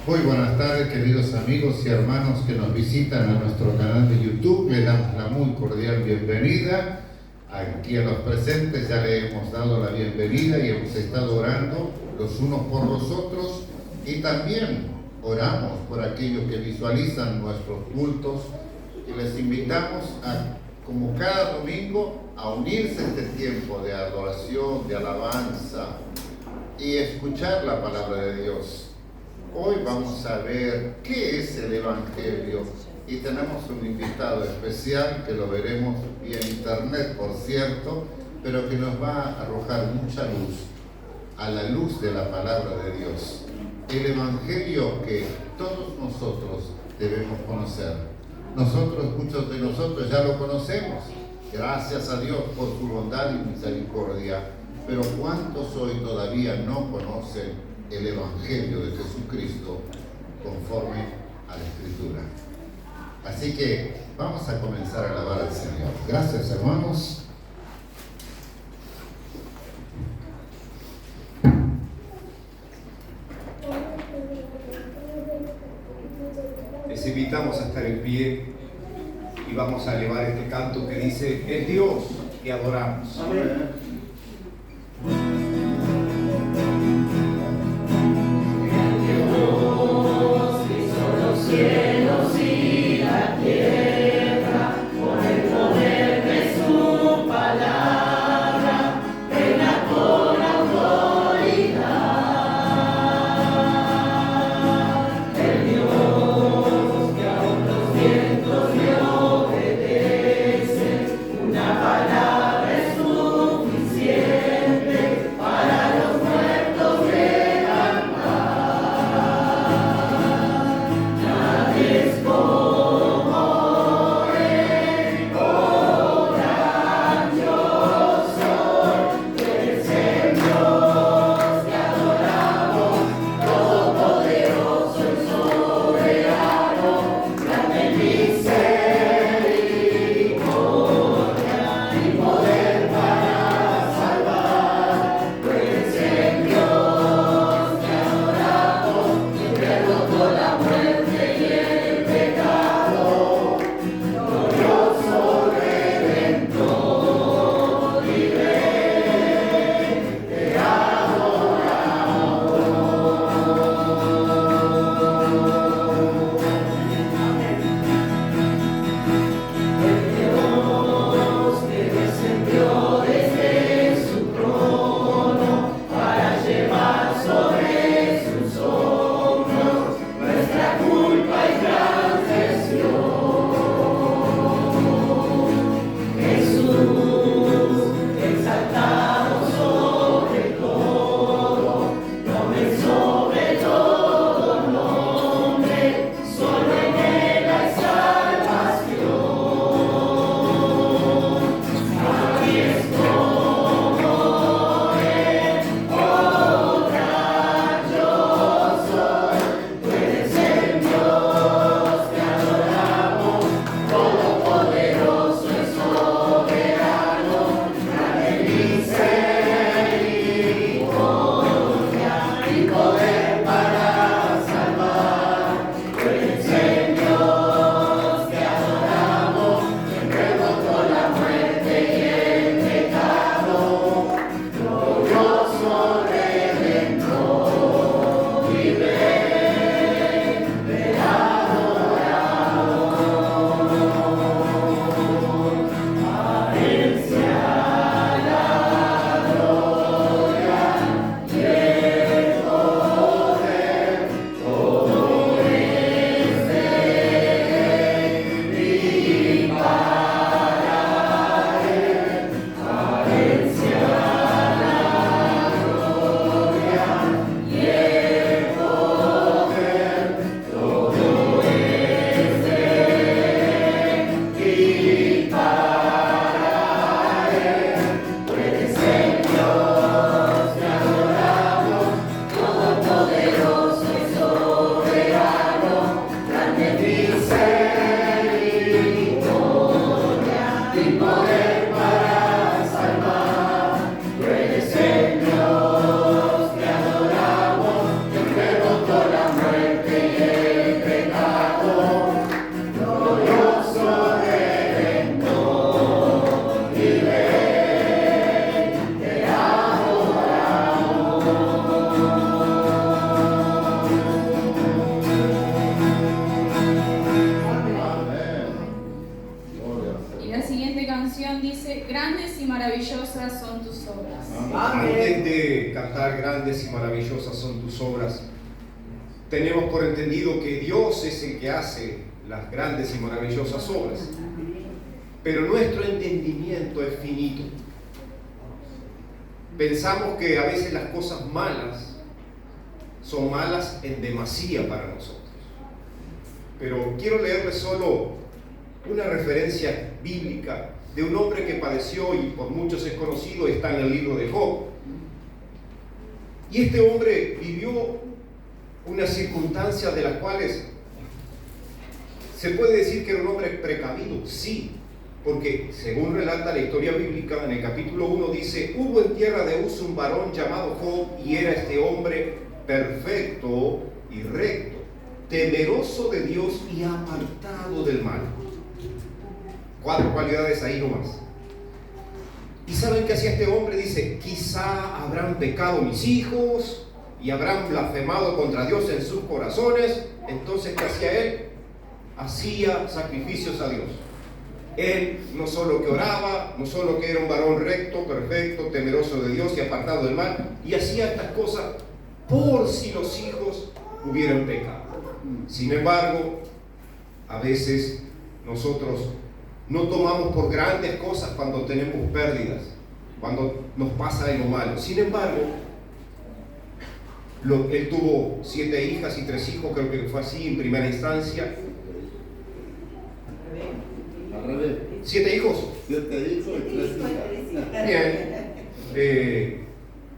Muy buenas tardes, queridos amigos y hermanos que nos visitan a nuestro canal de YouTube. Le damos la muy cordial bienvenida. Aquí a los presentes ya le hemos dado la bienvenida y hemos estado orando los unos por los otros, y también oramos por aquellos que visualizan nuestros cultos, y les invitamos a, como cada domingo, a unirse a este tiempo de adoración, de alabanza y escuchar la palabra de Dios. Hoy vamos a ver qué es el Evangelio, y tenemos un invitado especial que lo veremos vía internet, por cierto, pero que nos va a arrojar mucha luz, a la luz de la palabra de Dios. El Evangelio que todos nosotros debemos conocer. Muchos de nosotros ya lo conocemos, gracias a Dios por su bondad y misericordia, pero ¿cuántos hoy todavía no conocen el Evangelio de Jesucristo conforme a la Escritura? Así que vamos a comenzar a alabar al Señor. Gracias, hermanos. Les invitamos a estar en pie y vamos a elevar este canto que dice: es Dios que adoramos. Amén. Cielos y la tierra, con el poder de su palabra, reina con autoridad. El Dios que a otros vientos le obedece, una palabra es suficiente. grandes y maravillosas son tus obras. Tenemos por entendido que Dios es el que hace las grandes y maravillosas obras, pero nuestro entendimiento es finito. Pensamos que a veces las cosas malas son malas en demasía para nosotros. Pero quiero leerles solo una referencia bíblica de un hombre que padeció y por muchos es conocido, está en el libro de Job. Y este hombre vivió unas circunstancias de las cuales se puede decir que era un hombre precavido, sí, porque según relata la historia bíblica, en el capítulo 1 dice: hubo en tierra de Uz un varón llamado Job, y era este hombre perfecto y recto, temeroso de Dios y apartado del mal. 4 cualidades ahí nomás. ¿Y saben qué hacía este hombre? Dice: quizá habrán pecado mis hijos y habrán blasfemado contra Dios en sus corazones. Entonces, ¿qué hacía él? Hacía sacrificios a Dios. Él no solo que oraba, no solo que era un varón recto, perfecto, temeroso de Dios y apartado del mal, y hacía estas cosas por si los hijos hubieran pecado. Sin embargo, a veces nosotros no tomamos por grandes cosas cuando tenemos pérdidas, cuando nos pasa algo malo. Sin embargo, él tuvo 7 hijas y 3 hijos, creo que fue así en primera instancia. Al revés. 7 hijos. 7 hijos y 3 hijas. Bien.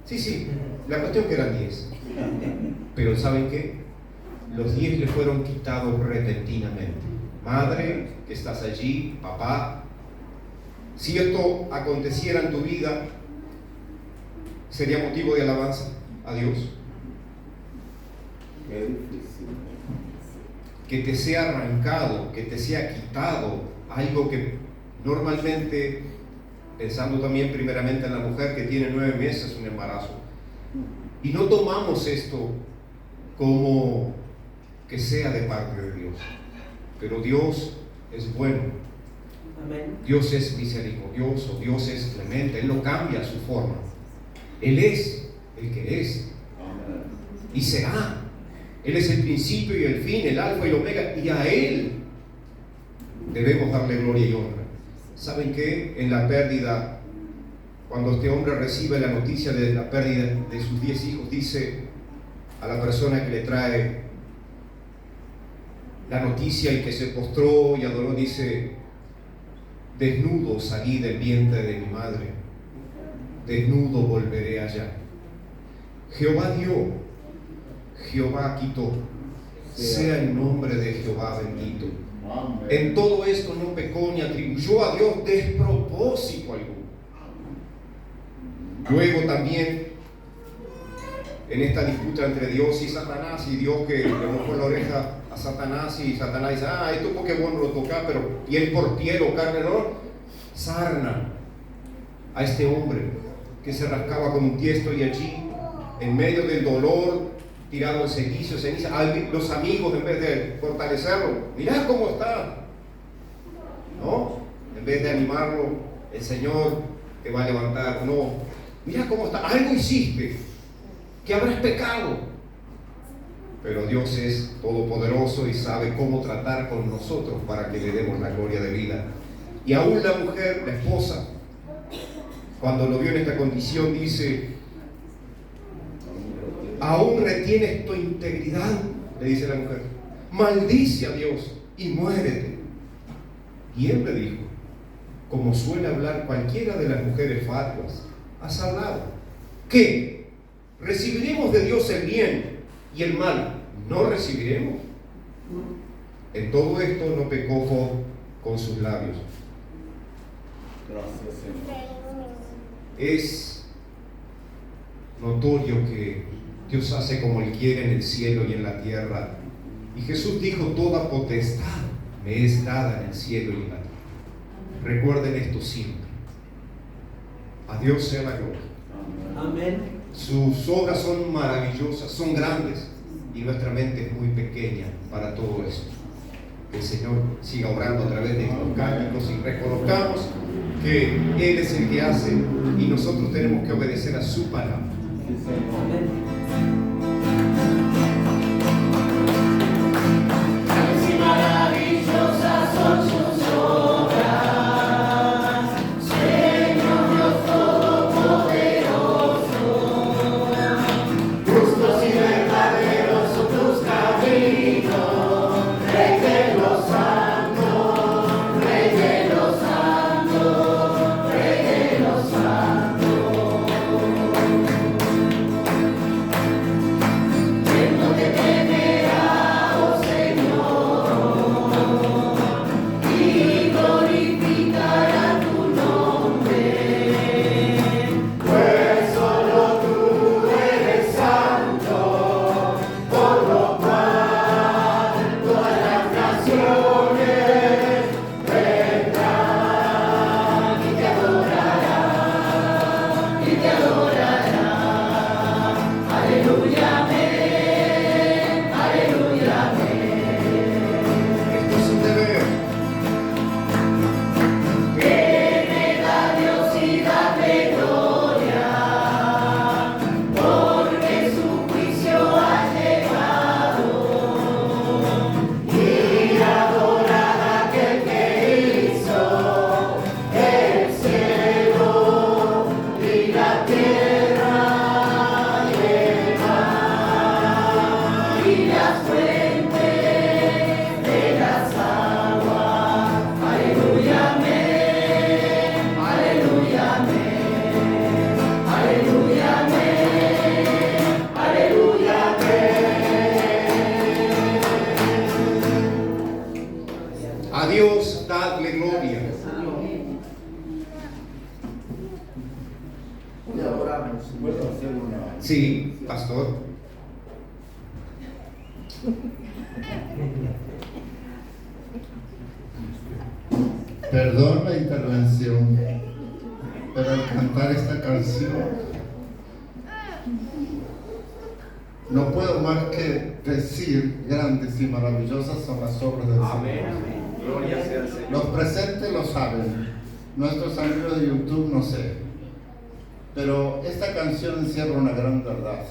Sí, la cuestión que eran 10. Pero ¿saben qué? Los 10 le fueron quitados repentinamente. Madre, que estás allí, papá, si esto aconteciera en tu vida, ¿sería motivo de alabanza a Dios? Qué difícil. Que te sea arrancado, que te sea quitado algo que normalmente, pensando también primeramente en la mujer que tiene 9 meses un embarazo, y no tomamos esto como que sea de parte de Dios. Pero Dios es bueno. Amén. Dios es misericordioso, Dios es clemente, Él no cambia su forma. Él es el que es y será. Él es el principio y el fin, el alfa y el omega, y a Él debemos darle gloria y honra. ¿Saben qué? En la pérdida, cuando este hombre recibe la noticia de la pérdida de sus 10 hijos, dice a la persona que le trae la noticia y que se postró y adoró, dice: desnudo salí del vientre de mi madre, desnudo volveré allá. Jehová dio, Jehová quitó, sea el nombre de Jehová bendito. En todo esto no pecó ni atribuyó a Dios despropósito alguno. Luego también, en esta disputa entre Dios y Satanás, y Dios que le mojó la oreja a Satanás, y Satanás dice: esto porque bueno lo toca, pero piel por piel o carne, no, sarna a este hombre que se rascaba con un tiesto, y allí, en medio del dolor, tirado en cenizo, los amigos, en vez de fortalecerlo, mirá cómo está, ¿no? En vez de animarlo, el Señor te va a levantar, no, mirá cómo está, algo hiciste, que habrás pecado. Pero Dios es todopoderoso y sabe cómo tratar con nosotros para que le demos la gloria de vida. Y aún la mujer, la esposa, cuando lo vio en esta condición, dice: aún retienes tu integridad, le dice la mujer, maldice a Dios y muérete. Y él le dijo, como suele hablar cualquiera de las mujeres fatuas: has hablado. ¿Qué? ¿Recibiremos de Dios el bien y el mal no recibiremos? En todo esto no pecó Job con sus labios. Gracias, Señor. Es notorio que Dios hace como Él quiere en el cielo y en la tierra. Y Jesús dijo: toda potestad me es dada en el cielo y en la tierra. Recuerden esto siempre. A Dios sea la gloria. Amén. Sus obras son maravillosas, son grandes, y nuestra mente es muy pequeña para todo eso. Que el Señor siga obrando a través de estos cánticos, y reconozcamos que Él es el que hace, y nosotros tenemos que obedecer a su palabra. Sí, Señor. Amén. A Dios dadle gloria. Y adoramos. ¿Puedo hacer una? Sí, pastor. Perdón la intervención, pero al cantar esta canción no puedo más que decir: grandes y maravillosas son las obras del Señor. Gloria sea al Señor. Los presentes lo saben, nuestros amigos de YouTube no sé, pero esta canción encierra una gran verdad.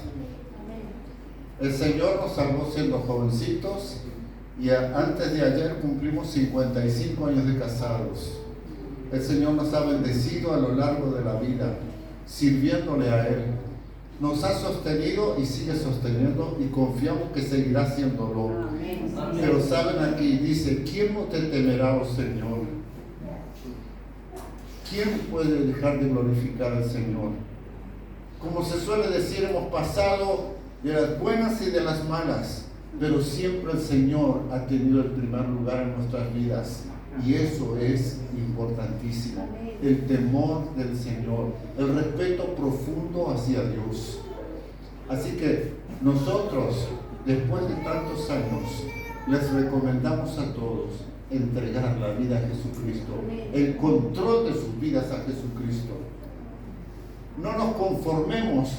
El Señor nos salvó siendo jovencitos y antes de ayer cumplimos 55 años de casados. El Señor nos ha bendecido a lo largo de la vida, sirviéndole a Él. Nos ha sostenido y sigue sosteniendo y confiamos que seguirá haciéndolo. Pero saben, aquí dice: ¿quién no te temerá, oh Señor? ¿Quién puede dejar de glorificar al Señor? Como se suele decir, hemos pasado de las buenas y de las malas, pero siempre el Señor ha tenido el primer lugar en nuestras vidas. Y eso es importantísimo. El temor del Señor, el respeto profundo hacia Dios. Así que nosotros, después de tantos años, les recomendamos a todos entregar la vida a Jesucristo, el control de sus vidas a Jesucristo. No nos conformemos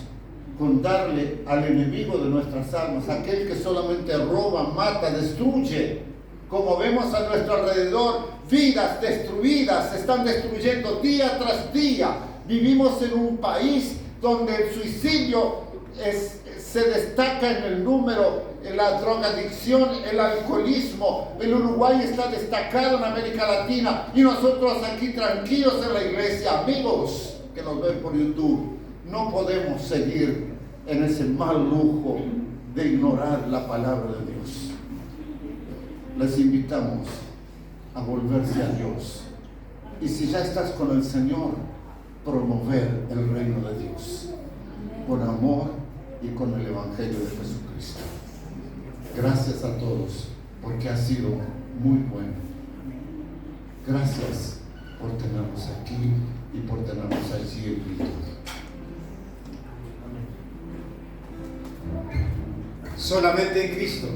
con darle al enemigo de nuestras almas, aquel que solamente roba, mata, destruye. Como vemos a nuestro alrededor, vidas destruidas se están destruyendo día tras día. Vivimos en un país donde el suicidio se destaca en el número, en la drogadicción, el alcoholismo. El Uruguay está destacado en América Latina y nosotros aquí tranquilos en la iglesia. Amigos que nos ven por YouTube, no podemos seguir en ese mal lujo de ignorar la palabra de Dios. Les invitamos a volverse a Dios. Y si ya estás con el Señor, promover el reino de Dios con amor y con el Evangelio de Jesucristo. Gracias a todos, porque ha sido muy bueno. Gracias por tenernos aquí y por tenernos allí en virtud. Solamente en Cristo.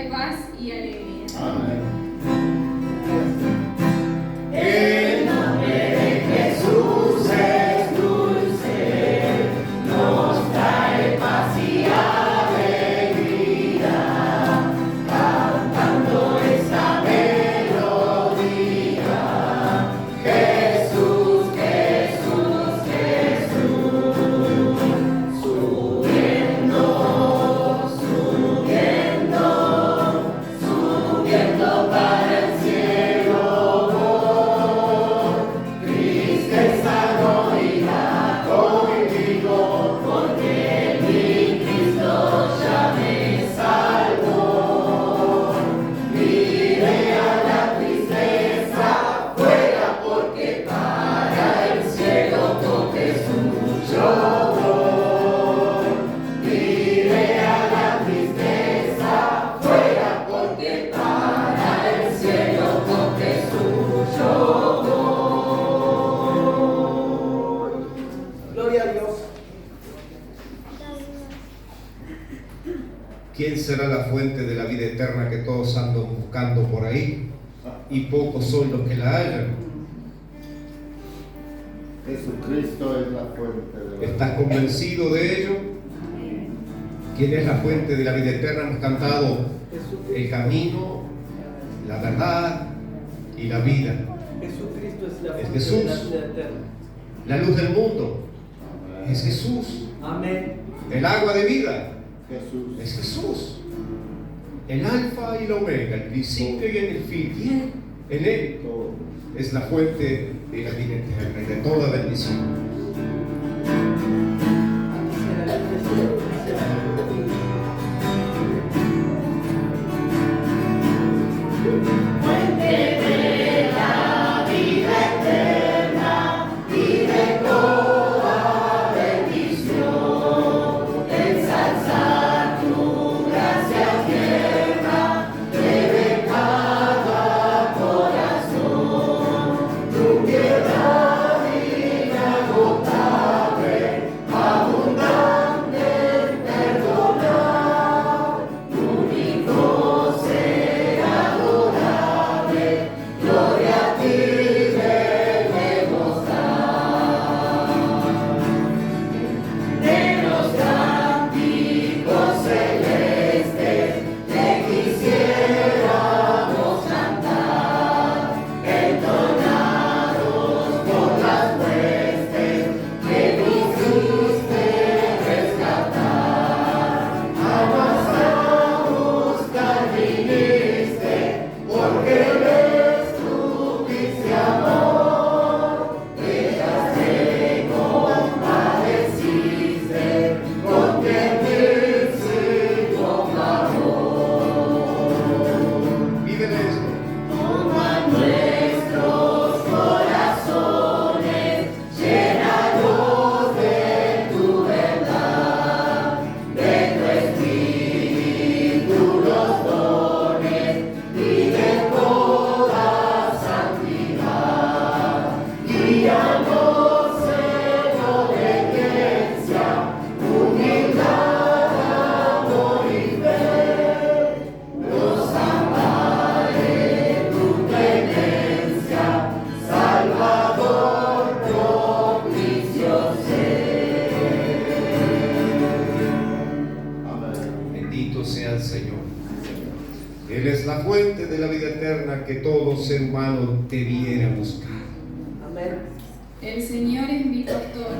trae paz y alegría. Amén. El nombre de Jesús es dulce, nos trae paz y alegría, cantando esta melodía. Jesús, Jesús, Jesús, subiendo, subiendo, subiendo para el cielo. Tristeza no irá conmigo, porque mi Cristo ya me salvó. Mire a la tristeza fuera, porque para el cielo con Jesús yo voy. Mire a la tristeza fuera, porque para el cielo con Jesús yo voy. Gloria a Dios. ¿Quién será la fuente de la vida eterna que todos andan buscando por ahí? Y pocos son los que la hallan. Jesucristo es la fuente de la ¿Estás convencido de ello? ¿Quién es la fuente de la vida eterna? Hemos cantado el camino, la verdad y la vida. Jesucristo es la Es fuente Jesús. de la vida eterna. La luz del mundo es Jesús. Amén. El agua de vida Jesús. es Jesús. El alfa y la omega, el principio y el fin. ¿Quién? En Él Todo. es la fuente de la vida eterna y de toda bendición. Aquí será la iglesia. Fuente de la vida eterna y de toda bendición, ensalzar tu gracia tierna, debe cada corazón, tu piedad inagotable, abundante en perdonar, único ser adorable, gloria a ti debemos dar. De los cánticos celestes te quisiéramos cantar, entonados por las huestes que quisiste rescatar. Amas a buscar viniste, porque tuviste amor, dejaste compadeciste, con terneza y con amor. Viven esto. Toma nuestros corazones, llénalos de tu verdad, de tu espíritu los dones y de toda santidad. Guíanos en obediencia, humildad, amor y fe. Nos ampare tu clemencia, Salvador propicio ser. Amén. Bendito sea el Señor. Él es la fuente de la vida eterna que todo ser humano debiera buscar. Amén. El Señor es mi pastor,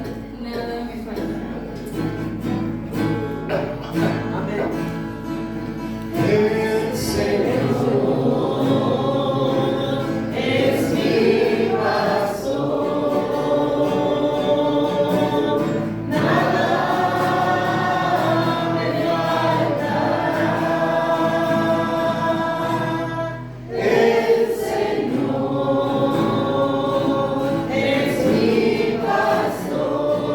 nada me faltará. Amén. El Señor es mi pastor, nada me faltará. El Señor es mi pastor.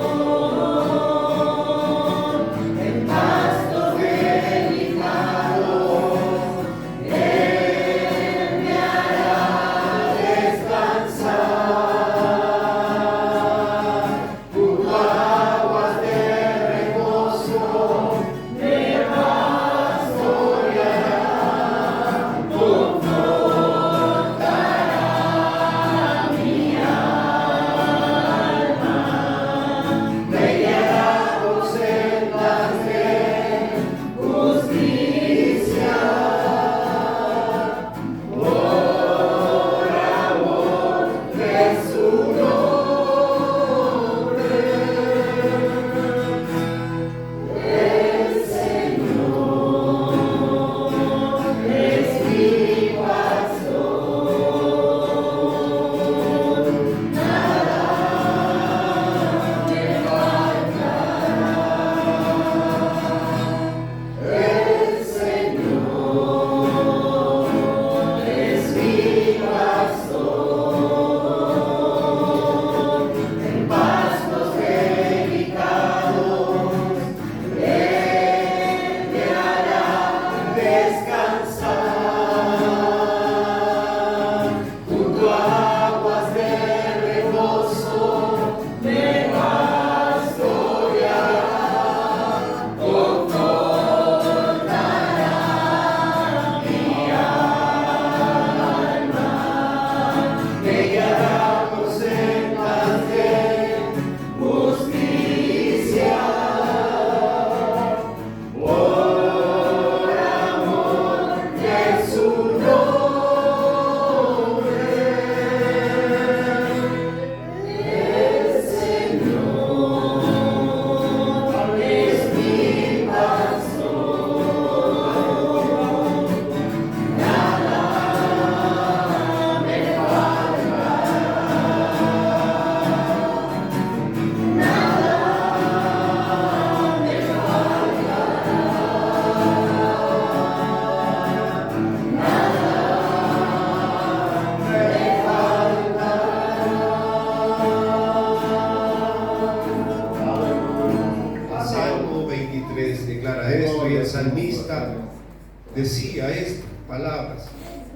palabras.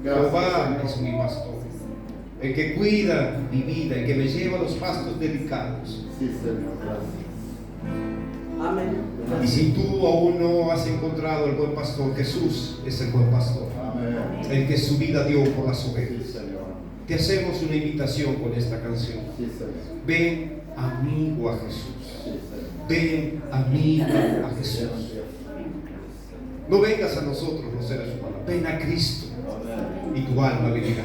Gracias, Jehová Señor. es mi pastor, el que cuida mi vida, el que me lleva a los pastos delicados. Sí, Señor, gracias. Amén. Y si tú aún no has encontrado al buen pastor, Jesús es el buen pastor, Amén. el que su vida dio por las Sí, ovejas. Señor. Te hacemos una invitación con esta canción. Sí, Señor. Ven amigo a Jesús. Sí, Señor. Ven amigo a Jesús. Gracias. No vengas a nosotros los seres humanos, ven a Cristo Amén. y tu alma vivirá.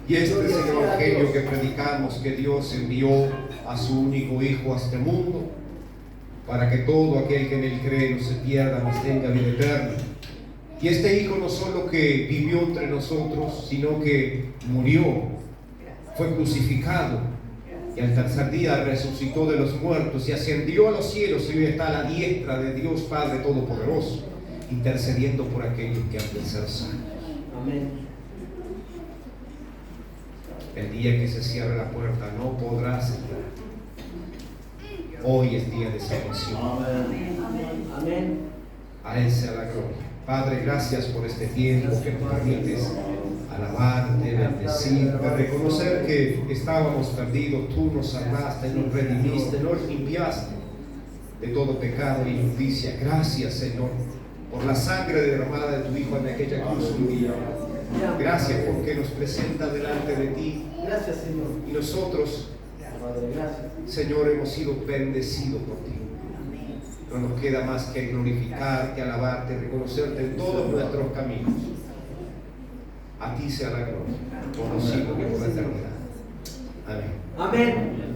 Y este es el evangelio que predicamos, que Dios envió a su único Hijo a este mundo, para que todo aquel que en él cree no se pierda, mas tenga vida eterna. Y este Hijo no solo que vivió entre nosotros, sino que murió, fue crucificado, y al tercer día resucitó de los muertos y ascendió a los cielos, y hoy está a la diestra de Dios Padre Todopoderoso, intercediendo por aquellos que han de ser sanos. Amén. El día que se cierre la puerta no podrás entrar. Hoy es día de salvación. Amén. A Él sea la gloria. Padre, gracias por este tiempo que nos permites alabarte, bendecirte, reconocer que estábamos perdidos. Tú nos salvaste, nos redimiste, nos limpiaste de todo pecado e injusticia. Gracias, Señor, por la sangre derramada de tu Hijo en aquella cruz un día. Gracias porque nos presenta delante de ti. Gracias, Señor. Y nosotros, Padre, gracias. Señor, hemos sido bendecidos por ti. No nos queda más que glorificarte, alabarte, reconocerte en todos nuestros caminos. A ti sea la gloria, por los siglos y por la eternidad. Amén. Amén.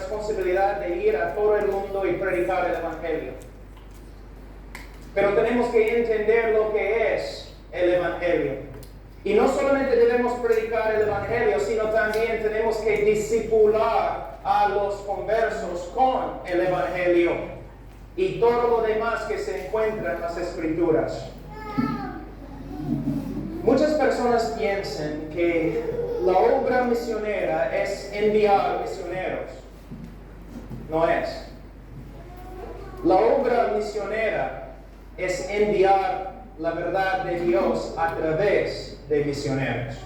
responsabilidad de ir a todo el mundo y predicar el Evangelio. Pero tenemos que entender lo que es el Evangelio. Y no solamente debemos predicar el Evangelio, sino también tenemos que discipular a los conversos con el Evangelio y todo lo demás que se encuentra en las Escrituras. Muchas personas piensan que la obra misionera es enviar misioneros. No es. La obra misionera es enviar la verdad de Dios a través de misioneros.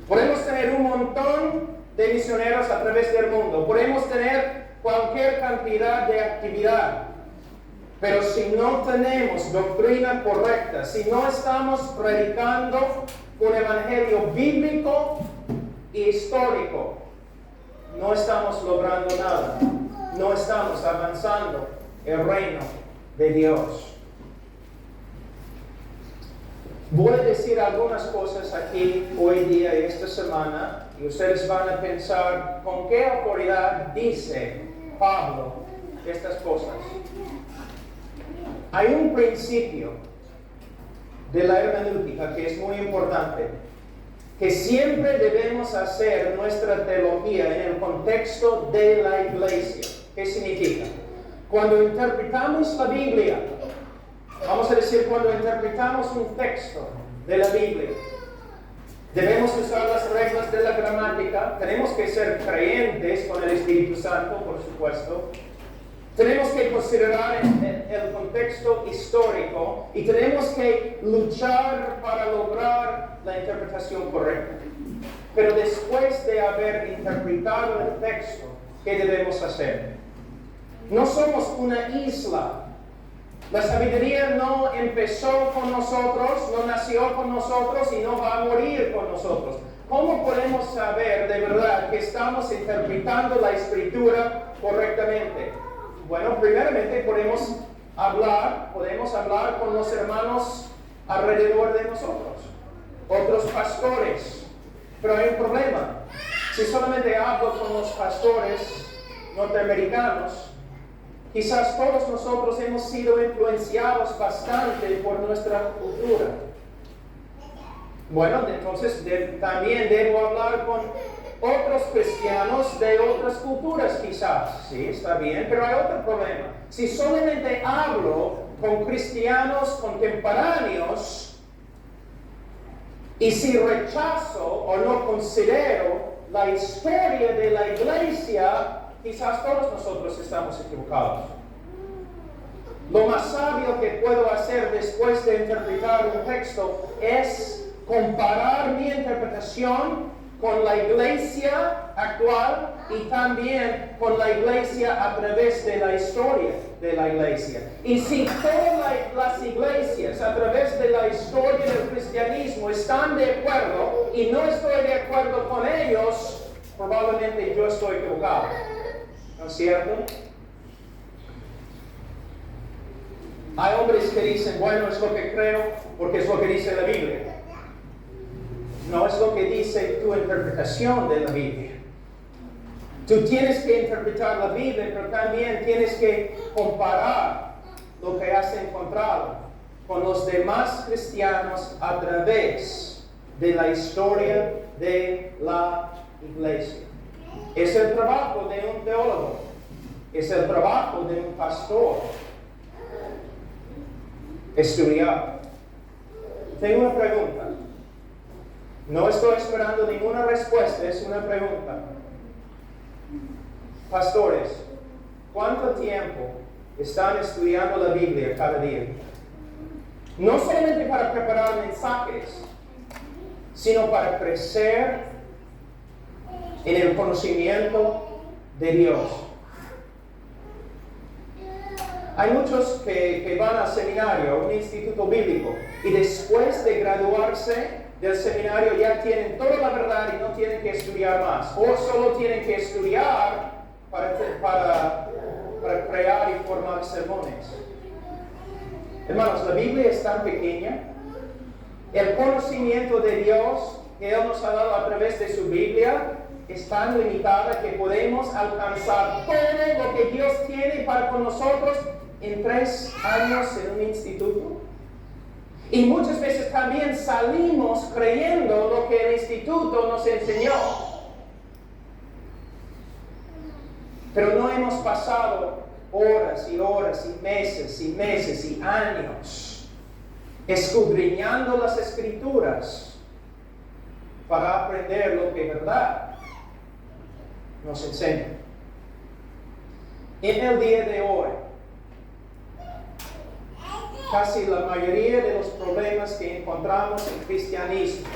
Podemos tener un montón de misioneros a través del mundo. Podemos tener cualquier cantidad de actividad. Pero si no tenemos doctrina correcta, si no estamos predicando un evangelio bíblico y histórico, no estamos logrando nada. No estamos avanzando el reino de Dios. Voy a decir algunas cosas aquí hoy día y esta semana, y ustedes van a pensar con qué autoridad dice Pablo estas cosas. Hay un principio de la hermenéutica que es muy importante, que siempre debemos hacer nuestra teología en el contexto de la iglesia. ¿Qué significa? Cuando interpretamos la Biblia, vamos a decir, cuando interpretamos un texto de la Biblia, debemos usar las reglas de la gramática, tenemos que ser creyentes con el Espíritu Santo, por supuesto. Tenemos que considerar el contexto histórico y tenemos que luchar para lograr la interpretación correcta. Pero después de haber interpretado el texto, ¿qué debemos hacer? No somos una isla. La sabiduría no empezó con nosotros, no nació con nosotros y no va a morir con nosotros. ¿Cómo podemos saber de verdad que estamos interpretando la Escritura correctamente? Bueno, primeramente podemos hablar con los hermanos alrededor de nosotros, otros pastores. Pero hay un problema. Si solamente hablo con los pastores norteamericanos, quizás todos nosotros hemos sido influenciados bastante por nuestra cultura. Bueno, entonces también debo hablar con otros cristianos de otras culturas quizás. Sí, está bien, pero hay otro problema. Si solamente hablo con cristianos contemporáneos y si rechazo o no considero la historia de la iglesia, quizás todos nosotros estamos equivocados. Lo más sabio que puedo hacer después de interpretar un texto es comparar mi interpretación con la iglesia actual y también con la iglesia a través de la historia de la iglesia. Y si todas las iglesias a través de la historia del cristianismo están de acuerdo y no estoy de acuerdo con ellos, probablemente yo estoy equivocado. ¿No es cierto? Hay hombres que dicen, bueno, es lo que creo porque es lo que dice la Biblia. No es lo que dice tu interpretación de la Biblia. Tú tienes que interpretar la Biblia, pero también tienes que comparar lo que has encontrado con los demás cristianos a través de la historia de la iglesia. Es el trabajo de un teólogo, es el trabajo de un pastor. Estudiar. Tengo una pregunta. No estoy esperando ninguna respuesta, es una pregunta. Pastores, ¿cuánto tiempo están estudiando la Biblia cada día? No solamente para preparar mensajes, sino para crecer en el conocimiento de Dios. Hay muchos que van al seminario, a un instituto bíblico, y después de graduarse del seminario ya tienen toda la verdad y no tienen que estudiar más. O solo tienen que estudiar para crear y formar sermones. Hermanos, la Biblia es tan pequeña. El conocimiento de Dios que Él nos ha dado a través de su Biblia es tan limitada que podemos alcanzar todo lo que Dios tiene para con nosotros en 3 años en un instituto. Y muchas veces también salimos creyendo lo que el instituto nos enseñó. Pero no hemos pasado horas y horas y meses y años escudriñando las Escrituras para aprender lo que verdad nos enseña. En el día de hoy, casi la mayoría de los problemas que encontramos en el cristianismo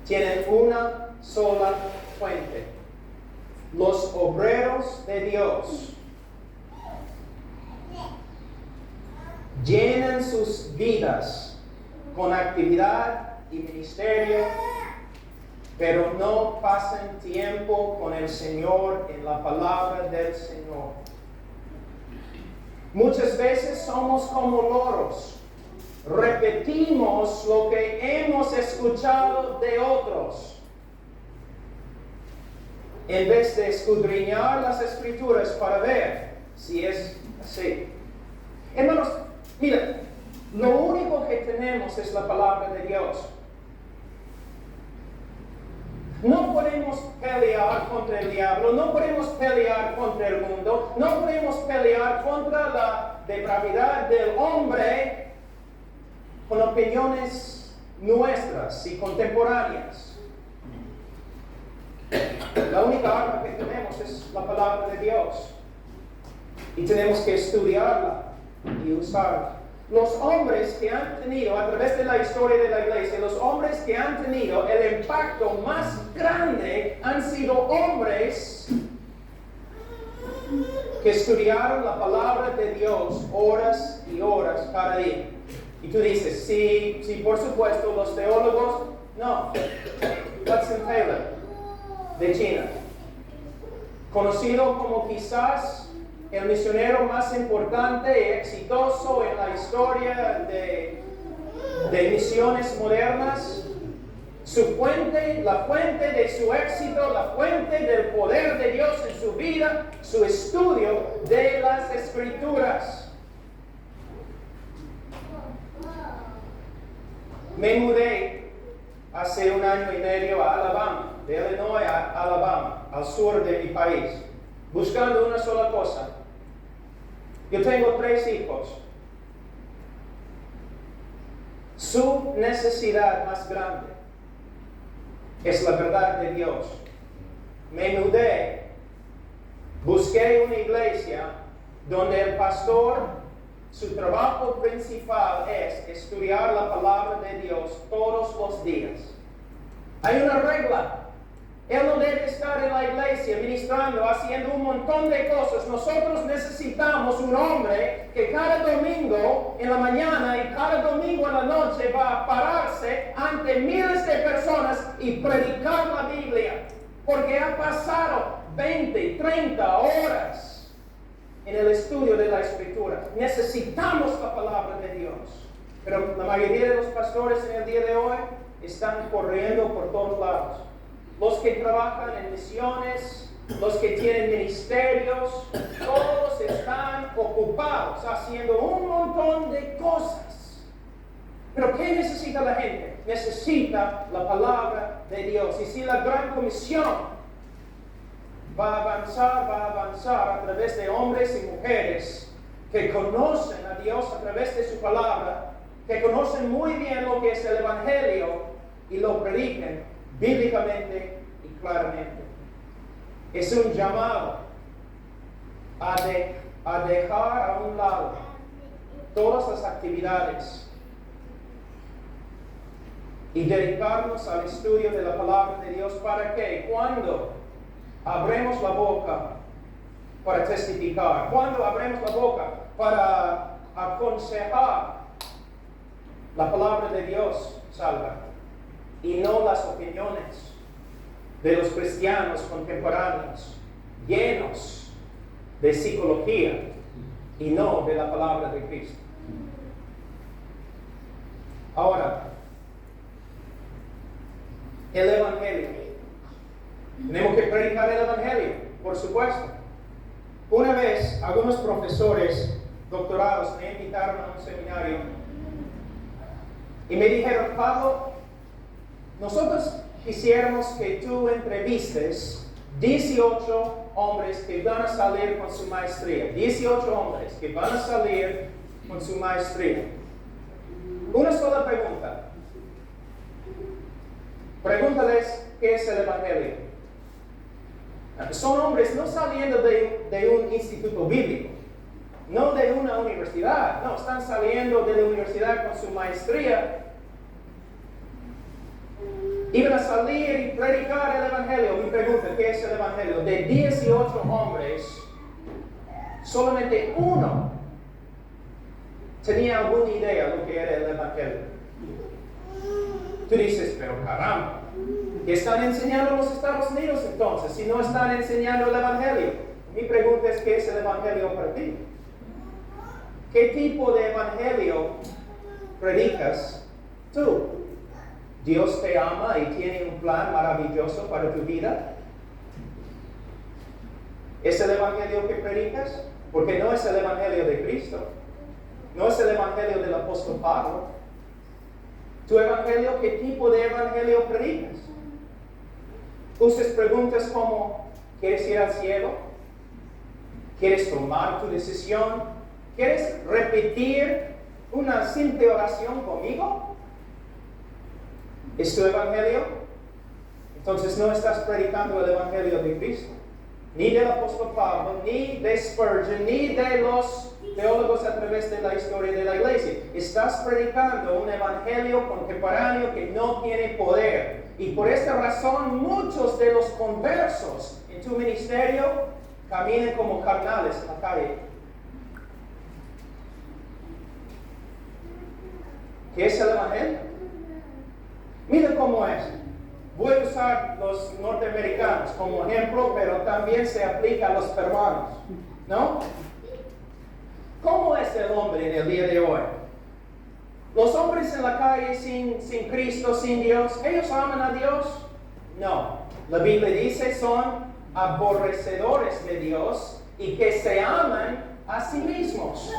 tienen una sola fuente: los obreros de Dios llenan sus vidas con actividad y ministerio, pero no pasan tiempo con el Señor en la palabra del Señor. Muchas veces somos como loros, repetimos lo que hemos escuchado de otros, en vez de escudriñar las Escrituras para ver si es así. Hermanos, mira, lo único que tenemos es la palabra de Dios. No podemos pelear contra el diablo, no podemos pelear contra el mundo, no podemos pelear contra la depravidad del hombre con opiniones nuestras y contemporáneas. La única arma que tenemos es la palabra de Dios y tenemos que estudiarla y usarla. Los hombres que han tenido, a través de la historia de la iglesia, los hombres que han tenido el impacto más grande han sido hombres que estudiaron la palabra de Dios horas y horas cada día. Y tú dices, sí, por supuesto, los teólogos, no. Hudson Taylor, de China, conocido como quizás el misionero más importante y exitoso en la historia de misiones modernas. Su fuente, la fuente de su éxito, la fuente del poder de Dios en su vida, su estudio de las Escrituras. Me mudé hace 1 año y medio a Alabama, de Illinois a Alabama, al sur de mi país, buscando una sola cosa. Yo tengo 3 hijos. Su necesidad más grande es la verdad de Dios. Me mudé, busqué una iglesia donde el pastor, su trabajo principal es estudiar la palabra de Dios todos los días. Hay una regla. Él no debe estar en la iglesia ministrando, haciendo un montón de cosas. Nosotros necesitamos un hombre que cada domingo en la mañana y cada domingo en la noche va a pararse ante miles de personas y predicar la Biblia. Porque ha pasado 20, 30 horas en el estudio de la Escritura. Necesitamos la palabra de Dios. Pero la mayoría de los pastores en el día de hoy están corriendo por todos lados. Los que trabajan en misiones, los que tienen ministerios, todos están ocupados haciendo un montón de cosas. Pero ¿qué necesita la gente? Necesita la palabra de Dios. Y si la gran comisión va a avanzar a través de hombres y mujeres que conocen a Dios a través de su palabra, que conocen muy bien lo que es el Evangelio y lo prediquen bíblicamente y claramente. Es un llamado a dejar a un lado todas las actividades y dedicarnos al estudio de la palabra de Dios, para que cuando abremos la boca para testificar, cuando abremos la boca para aconsejar, la palabra de Dios salga y no las opiniones de los cristianos contemporáneos llenos de psicología y no de la palabra de Cristo. Ahora, el Evangelio Tenemos que predicar el Evangelio, por supuesto. Una vez, algunos profesores doctorados me invitaron a un seminario y me dijeron, Pablo, nosotros quisiéramos que tú entrevistes 18 hombres que van a salir con su maestría. 18 hombres que van a salir con su maestría. Una sola pregunta. Pregúntales qué es el Evangelio. Son hombres no saliendo de un instituto bíblico, no de una universidad, no, están saliendo de la universidad con su maestría. Iban a salir y predicar el Evangelio. Mi pregunta, ¿qué es el Evangelio? De 18 hombres, solamente uno tenía alguna idea de lo que era el Evangelio. Tú dices, pero caramba, ¿qué están enseñando en los Estados Unidos entonces si no están enseñando el Evangelio? Mi pregunta es, ¿qué es el Evangelio para ti? ¿Qué tipo de Evangelio predicas tú? ¿Dios te ama y tiene un plan maravilloso para tu vida? ¿Es el Evangelio que predicas? Porque no es el Evangelio de Cristo. No es el Evangelio del apóstol Pablo. ¿Tu Evangelio, qué tipo de Evangelio predicas? ¿Usas preguntas como, ¿quieres ir al cielo? ¿Quieres tomar tu decisión? ¿Quieres repetir una simple oración conmigo? ¿Es tu Evangelio? Entonces no estás predicando el Evangelio de Cristo, ni del apóstol Pablo, ni de Spurgeon, ni de los teólogos a través de la historia de la iglesia. Estás predicando un evangelio contemporáneo que no tiene poder. Y por esta razón muchos de los conversos en tu ministerio caminan como carnales en la calle. ¿Qué es el evangelio? Mira cómo es. Voy a usar los norteamericanos como ejemplo, pero también se aplica a los peruanos, ¿no? ¿Cómo es el hombre en el día de hoy? Los hombres en la calle sin Cristo, sin Dios, ¿ellos aman a Dios? No. La Biblia dice son aborrecedores de Dios y que se aman a sí mismos.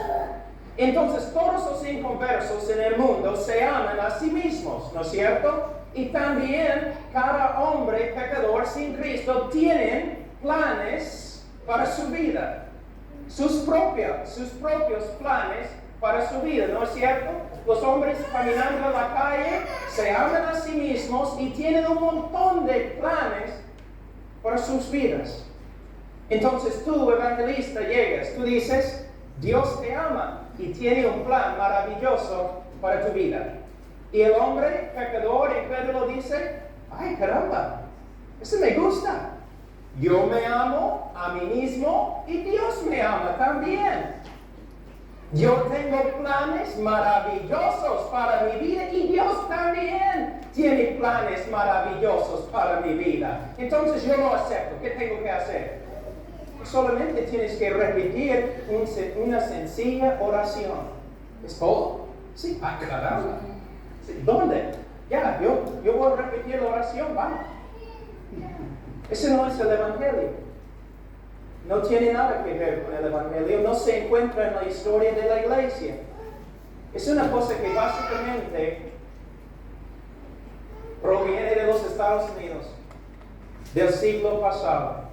Entonces todos los inconversos en el mundo se aman a sí mismos, ¿no es cierto? Y también cada hombre pecador sin Cristo tienen planes para su vida. Sus propios planes para su vida, ¿no es cierto? Los hombres caminando en la calle se aman a sí mismos y tienen un montón de planes para sus vidas. Entonces tú, evangelista, llegas, tú dices, Dios te ama y tiene un plan maravilloso para tu vida. Y el hombre pecador incrédulo dice, ay caramba, eso me gusta. Yo me amo a mí mismo y Dios me ama también. Yo tengo planes maravillosos para mi vida y Dios también tiene planes maravillosos para mi vida. Entonces yo lo acepto. ¿Qué tengo que hacer? Solamente tienes que repetir una sencilla oración. ¿Es todo? Sí, caramba. Sí. ¿Dónde? Ya, yo voy a repetir la oración, vamos. Ese no es el Evangelio. No tiene nada que ver con el Evangelio. No se encuentra en la historia de la iglesia. Es una cosa que básicamente proviene de los Estados Unidos, del siglo pasado.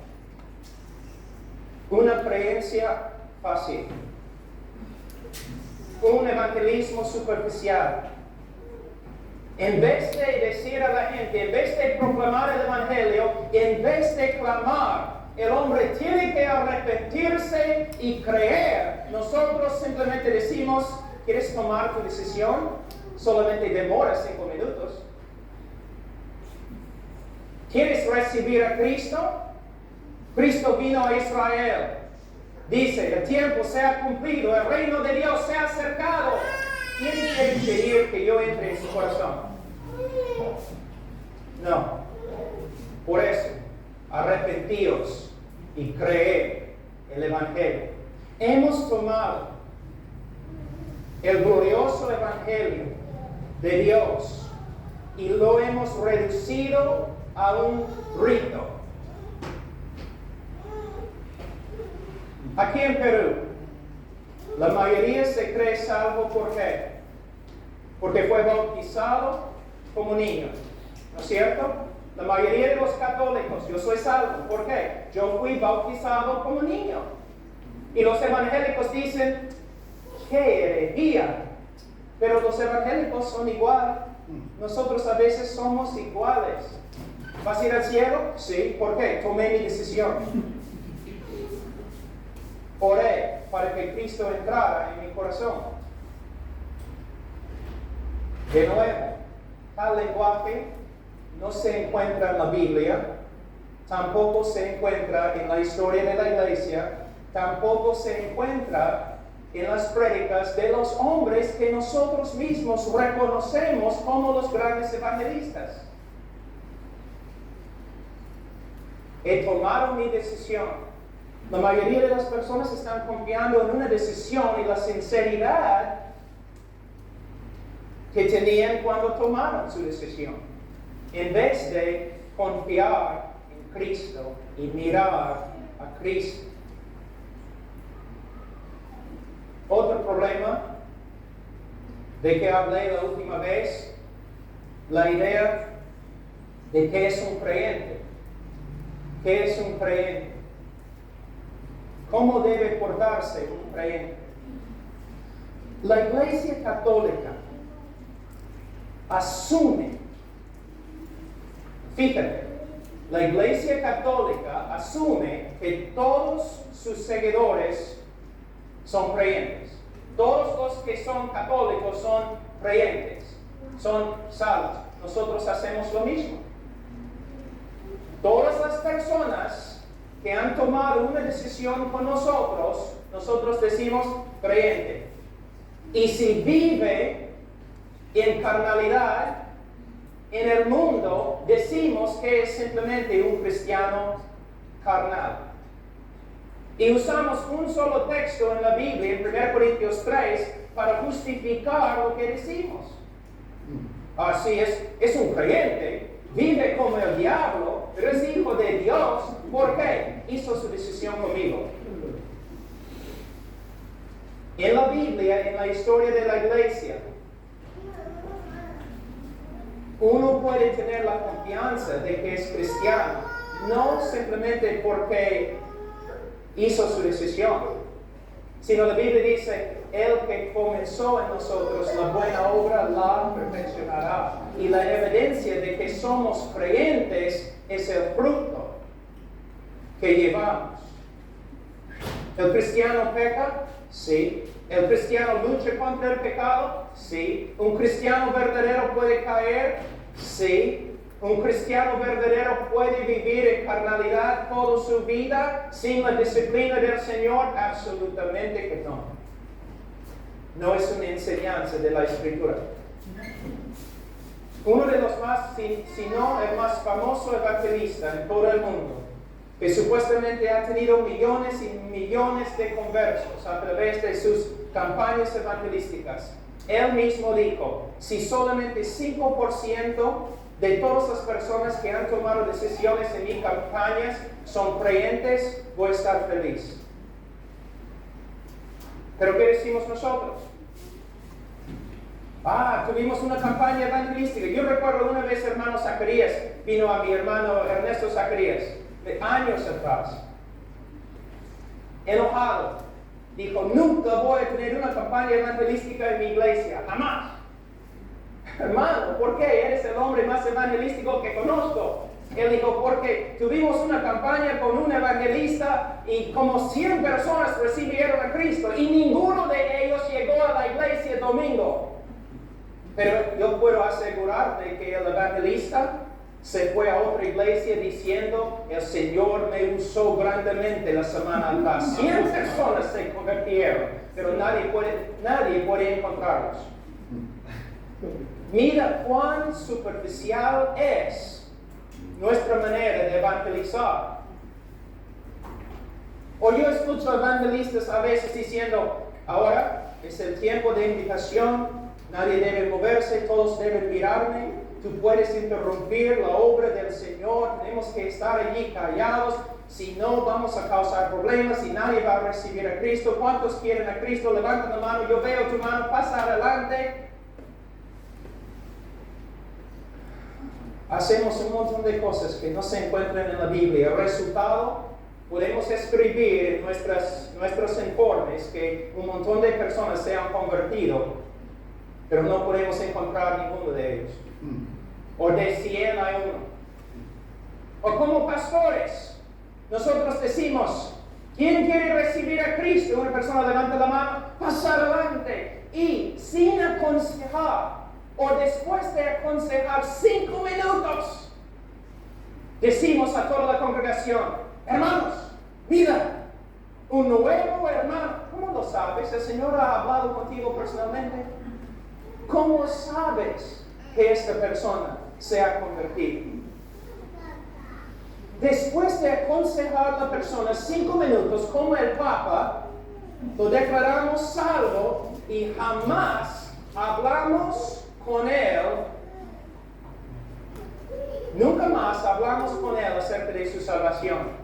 Una creencia fácil. Un evangelismo superficial. En vez de decir a la gente, en vez de proclamar el Evangelio, en vez de clamar, el hombre tiene que arrepentirse y creer. Nosotros simplemente decimos, ¿quieres tomar tu decisión? Solamente demora 5 minutos. ¿Quieres recibir a Cristo? Cristo vino a Israel. Dice, el tiempo se ha cumplido, el reino de Dios se ha acercado. ¿Quién quiere impedir que yo entre en su corazón? No. Por eso, arrepentíos y creed el Evangelio. Hemos tomado el glorioso Evangelio de Dios y lo hemos reducido a un rito. Aquí en Perú, la mayoría se cree salvo ¿por qué? Porque fue bautizado como niño, ¿no es cierto? La mayoría de los católicos, yo soy salvo, ¿por qué? Yo fui bautizado como niño. Y los evangélicos dicen, ¡qué herejía! Pero los evangélicos son igual. Nosotros a veces somos iguales. ¿Vas a ir al cielo? Sí. ¿Por qué? Tomé mi decisión. Oré para que Cristo entrara en mi corazón. De nuevo, tal lenguaje no se encuentra en la Biblia, tampoco se encuentra en la historia de la iglesia, tampoco se encuentra en las prédicas de los hombres que nosotros mismos reconocemos como los grandes evangelistas. He tomado mi decisión. La mayoría de las personas están confiando en una decisión y la sinceridad que tenían cuando tomaron su decisión, en vez de confiar en Cristo y mirar a Cristo. Otro problema de que hablé la última vez, la idea de qué es un creyente. ¿Qué es un creyente? ¿Cómo debe portarse un creyente? La Iglesia Católica asume, fíjate, la Iglesia Católica asume que todos sus seguidores son creyentes. Todos los que son católicos son creyentes, son salvos. Nosotros hacemos lo mismo. Todas las personas que han tomado una decisión con nosotros, nosotros decimos creyente. Y si vive en carnalidad en el mundo, decimos que es simplemente un cristiano carnal. Y usamos un solo texto en la Biblia, en 1 Corintios 3, para justificar lo que decimos. Así es un creyente, vive como el diablo, pero es hijo de Dios. ¿Por qué? Hizo su decisión conmigo. En la Biblia, en la historia de la iglesia, uno puede tener la confianza de que es cristiano, no simplemente porque hizo su decisión, sino la Biblia dice, el que comenzó en nosotros la buena obra la perfeccionará. Y la evidencia de que somos creyentes es el fruto que llevamos. ¿El cristiano peca? Sí. ¿El cristiano lucha contra el pecado? Sí. ¿Un cristiano verdadero puede caer? Sí. ¿Un cristiano verdadero puede vivir en carnalidad toda su vida sin la disciplina del Señor? Absolutamente que no. No es una enseñanza de la Escritura. Uno de los más, si no el más famoso evangelista en todo el mundo, que supuestamente ha tenido millones y millones de conversos a través de sus campañas evangelísticas, él mismo dijo, si solamente 5% de todas las personas que han tomado decisiones en mis campañas son creyentes, voy a estar feliz. ¿Pero qué decimos nosotros? Tuvimos una campaña evangelística. Yo recuerdo una vez, hermano Zacarías, vino a mi hermano Ernesto Zacarías, de años atrás, enojado. Dijo, nunca voy a tener una campaña evangelística en mi iglesia, jamás. Hermano, ¿por qué? Eres el hombre más evangelístico que conozco. Él dijo, porque tuvimos una campaña con un evangelista y como 100 personas recibieron a Cristo y ninguno de ellos llegó a la iglesia el domingo. Pero yo puedo asegurarte que el evangelista se fue a otra iglesia diciendo, el Señor me usó grandemente la semana atrás. 100 personas se convirtieron, pero nadie puede encontrarlos. Mira cuán superficial es nuestra manera de evangelizar. O yo escucho evangelistas a veces diciendo, ahora es el tiempo de invitación, nadie debe moverse, todos deben mirarme. Tú puedes interrumpir la obra del Señor, tenemos que estar allí callados, si no vamos a causar problemas y nadie va a recibir a Cristo. ¿Cuántos quieren a Cristo? Levanta la mano, yo veo tu mano, pasa adelante. Hacemos un montón de cosas que no se encuentran en la Biblia. El resultado, podemos escribir en nuestros informes que un montón de personas se han convertido, pero no podemos encontrar ninguno de ellos. O de 100 hay uno. O como pastores, nosotros decimos, ¿quién quiere recibir a Cristo? Una persona levanta la mano, pasa adelante. Y sin aconsejar, o después de aconsejar 5 minutos, decimos a toda la congregación, hermanos, mira, un nuevo hermano. ¿Cómo lo sabes? ¿El Señor ha hablado contigo personalmente? ¿Cómo sabes que esta persona se ha convertido? Después de aconsejar a la persona 5 minutos, como el Papa, lo declaramos salvo y jamás hablamos con él. Nunca más hablamos con él acerca de su salvación.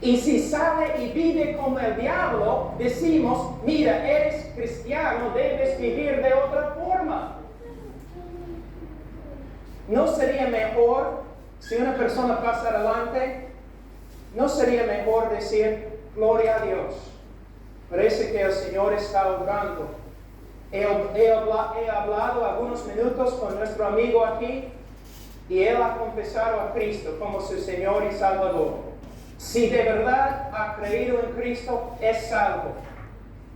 Y si sale y vive como el diablo, decimos, mira, eres cristiano, debes vivir de otra forma. ¿No sería mejor, si una persona pasa adelante, no sería mejor decir, gloria a Dios? Parece que el Señor está obrando. He hablado algunos minutos con nuestro amigo aquí y él ha confesado a Cristo como su Señor y Salvador. Si de verdad ha creído en Cristo, es salvo.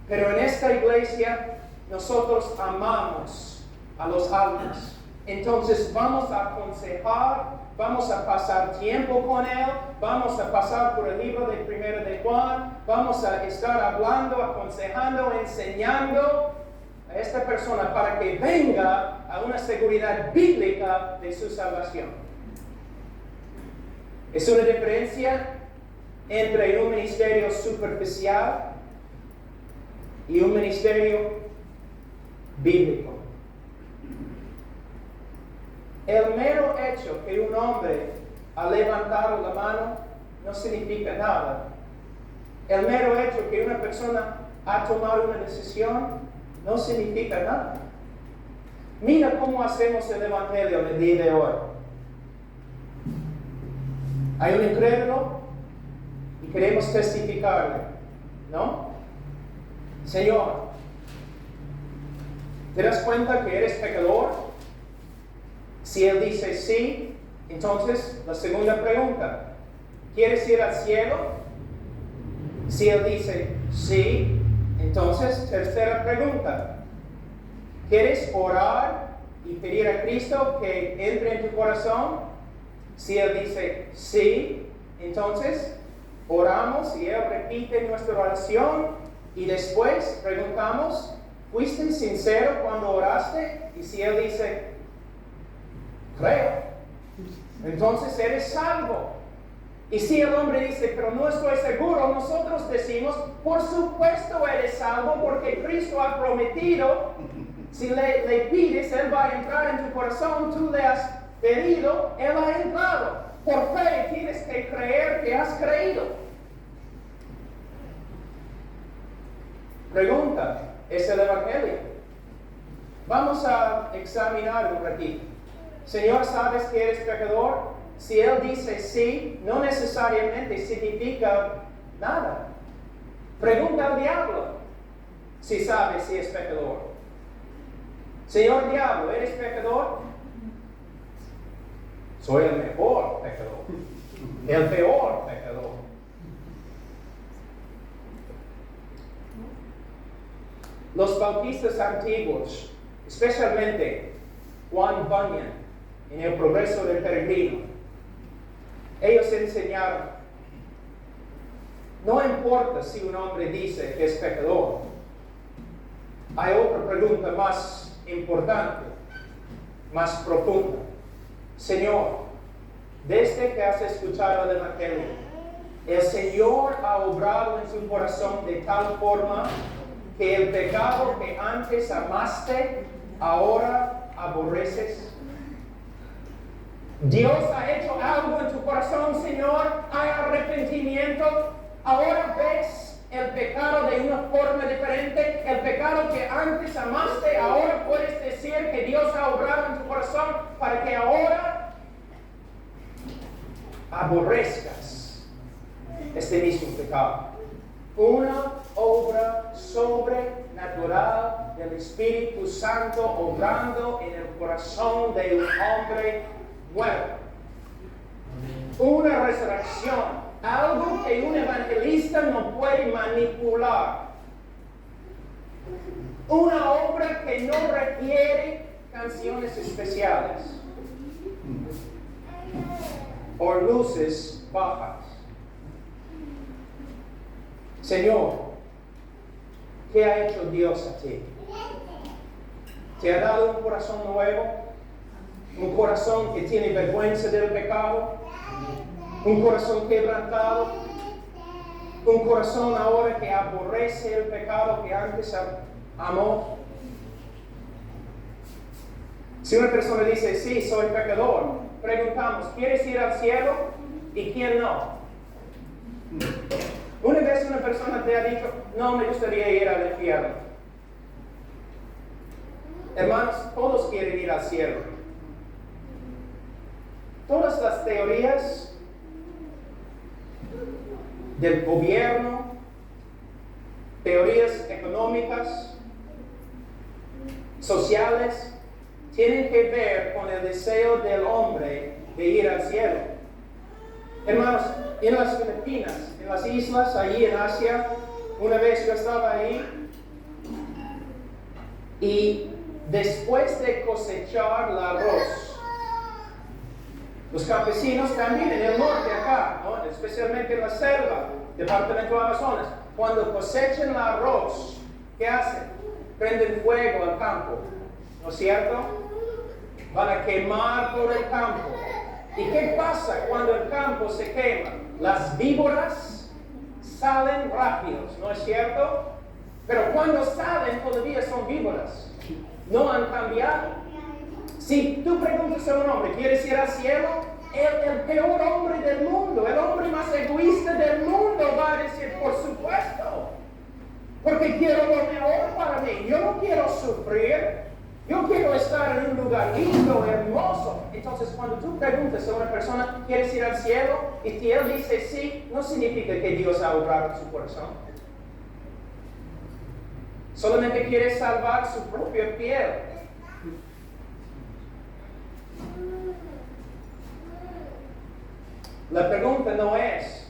Pero en esta iglesia nosotros amamos a los almas. Entonces vamos a aconsejar, vamos a pasar tiempo con él, vamos a pasar por el libro de 1 de Juan, vamos a estar hablando, aconsejando, enseñando a esta persona para que venga a una seguridad bíblica de su salvación. Es una diferencia entre un ministerio superficial y un ministerio bíblico. El mero hecho que un hombre ha levantado la mano no significa nada. El mero hecho que una persona ha tomado una decisión no significa nada. Mira cómo hacemos el evangelio en el día de hoy. Hay un incrédulo y queremos testificarle, ¿no? Señor, ¿te das cuenta que eres pecador? Si él dice sí, entonces la segunda pregunta, ¿quieres ir al cielo? Si él dice sí, entonces tercera pregunta, ¿quieres orar y pedir a Cristo que entre en tu corazón? Si él dice sí, entonces oramos y él repite nuestra oración y después preguntamos, ¿fuiste sincero cuando oraste? Y si él dice creo, entonces eres salvo. Y si el hombre dice, pero no estoy seguro, nosotros decimos, por supuesto eres salvo, porque Cristo ha prometido, si le pides, Él va a entrar en tu corazón, tú le has pedido, Él ha entrado. Por fe tienes que creer que has creído. Pregunta, ¿es el Evangelio? Vamos a examinar un ratito. Señor, ¿sabes que eres pecador? Si Él dice sí, no necesariamente significa nada. Pregunta al diablo si sabe si es pecador. Señor diablo, ¿eres pecador? Soy el mejor pecador, el peor pecador. Los bautistas antiguos, especialmente Juan Bunyan, en el Progreso del Peregrino, ellos enseñaron, no importa si un hombre dice que es pecador, hay otra pregunta más importante, más profunda. Señor, desde que has escuchado el Evangelio, el Señor ha obrado en su corazón de tal forma que el pecado que antes amaste ahora aborreces. Dios ha hecho algo en tu corazón, Señor, hay arrepentimiento, ahora ves el pecado de una forma diferente, el pecado que antes amaste, ahora puedes decir que Dios ha obrado en tu corazón para que ahora aborrezcas este mismo pecado. Una obra sobrenatural del Espíritu Santo obrando en el corazón de un hombre nuevo. Una resurrección, algo que un evangelista no puede manipular. Una obra que no requiere canciones especiales o luces bajas. Señor, ¿qué ha hecho Dios a ti? ¿Te ha dado un corazón nuevo? ¿Un corazón que tiene vergüenza del pecado? ¿Un corazón quebrantado? ¿Un corazón ahora que aborrece el pecado que antes amó? Si una persona dice, sí, soy pecador, preguntamos, ¿quieres ir al cielo? ¿Y quién no? Una vez una persona te ha dicho, no me gustaría ir al infierno. Hermanos, todos quieren ir al cielo. Todas las teorías del gobierno, teorías económicas, sociales, tienen que ver con el deseo del hombre de ir al cielo. Hermanos, en las Filipinas, en las islas, allí en Asia, una vez yo estaba ahí y después de cosechar el arroz, los campesinos también en el norte acá, ¿no? Especialmente en la selva, departamento de Amazonas, cuando cosechan el arroz, ¿qué hacen? Prenden fuego al campo, ¿no es cierto? Van a quemar todo el campo. ¿Y qué pasa cuando el campo se quema? Las víboras salen rápidos, ¿no es cierto? Pero cuando salen todavía son víboras. No han cambiado. Si tú preguntas a un hombre, ¿quieres ir al cielo? El peor hombre del mundo, el hombre más egoísta del mundo va a decir, por supuesto. Porque quiero lo mejor para mí. Yo no quiero sufrir. Yo quiero estar en un lugar lindo, hermoso. Entonces, cuando tú preguntas a una persona, ¿quieres ir al cielo? Y si él dice sí, no significa que Dios ha obrado en su corazón. Solamente quiere salvar su propia piel. La pregunta no es,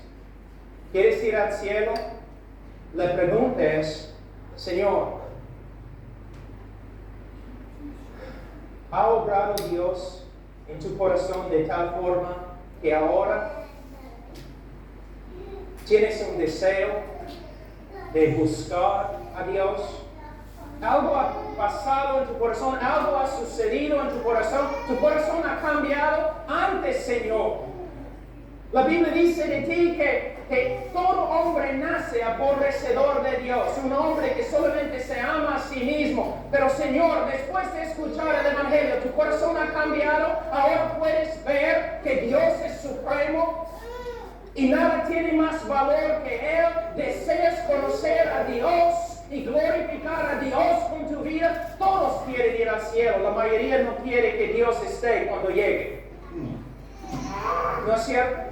¿quieres ir al cielo? La pregunta es, Señor, ¿ha obrado Dios en tu corazón de tal forma que ahora tienes un deseo de buscar a Dios? Algo ha pasado en tu corazón, algo ha sucedido en tu corazón ha cambiado antes, Señor. La Biblia dice de ti que todo hombre nace aborrecedor de Dios, un hombre que solamente se ama a sí mismo. Pero Señor, después de escuchar el Evangelio, tu corazón ha cambiado, ahora puedes ver que Dios es supremo y nada tiene más valor que Él. Deseas conocer a Dios y glorificar a Dios con tu vida. Todos quieren ir al cielo, la mayoría no quiere que Dios esté cuando llegue. ¿No es cierto?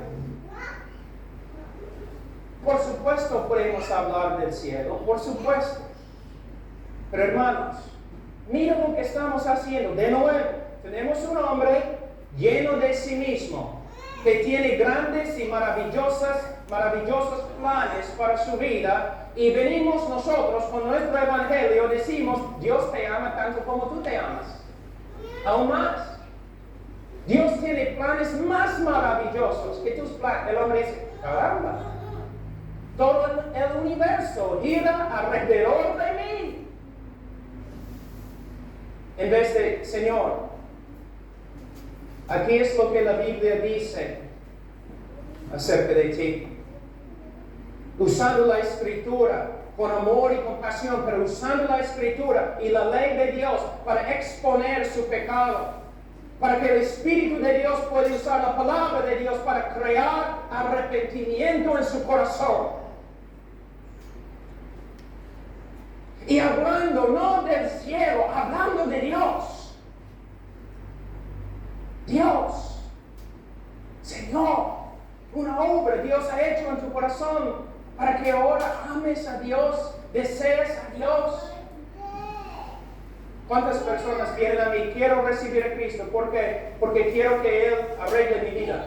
Por supuesto podemos hablar del cielo, por supuesto. Pero hermanos, mira lo que estamos haciendo. De nuevo, tenemos un hombre lleno de sí mismo, que tiene grandes y maravillosos planes para su vida, y venimos nosotros con nuestro evangelio, decimos, Dios te ama tanto como tú te amas. Aún más. Dios tiene planes más maravillosos que tus planes. El hombre dice, caramba, todo el universo gira alrededor de mí. En vez de, Señor, aquí es lo que la Biblia dice acerca de ti. Usando la escritura con amor y compasión, pero usando la Escritura y la ley de Dios para exponer su pecado, para que el Espíritu de Dios pueda usar la palabra de Dios para crear arrepentimiento en su corazón. Y hablando no del cielo, hablando de Dios. Dios, Señor, una obra Dios ha hecho en tu corazón para que ahora ames a Dios, desees a Dios. ¿Cuántas personas vienen a mí? Quiero recibir a Cristo porque quiero que Él arregle mi vida.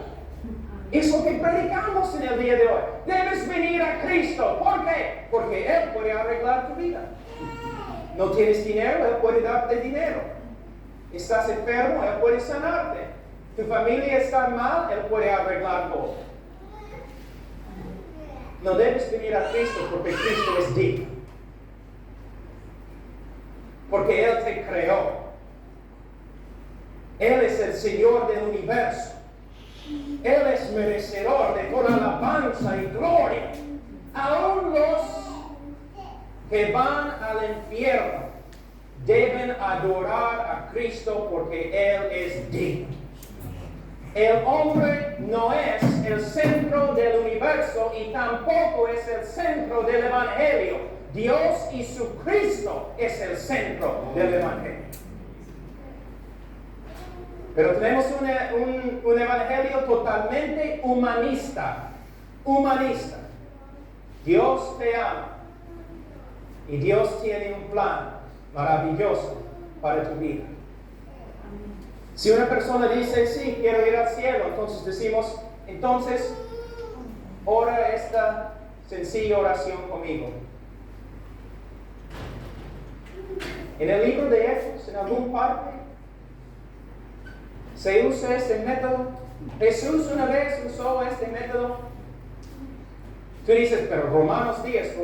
Es lo que predicamos en el día de hoy. Debes venir a Cristo. ¿Por qué? Porque Él puede arreglar tu vida. No tienes dinero, Él puede darte dinero. Estás enfermo, Él puede sanarte. Tu familia está mal, Él puede arreglar todo. No debes venir a Cristo porque Cristo es digno. Porque Él te creó. Él es el Señor del universo. Él es merecedor de toda alabanza y gloria. Aún los que van al infierno deben adorar a Cristo porque Él es digno. El hombre no es el centro del universo y tampoco es el centro del Evangelio. Dios y su Cristo es el centro del Evangelio. Pero tenemos un Evangelio totalmente humanista. Humanista. Dios te ama. Y Dios tiene un plan maravilloso para tu vida. Si una persona dice, sí, quiero ir al cielo, entonces decimos, entonces, ora esta sencilla oración conmigo. En el libro de Hechos, en alguna parte, se usa este método. Jesús una vez usó este método. Tú dices, pero Romanos 10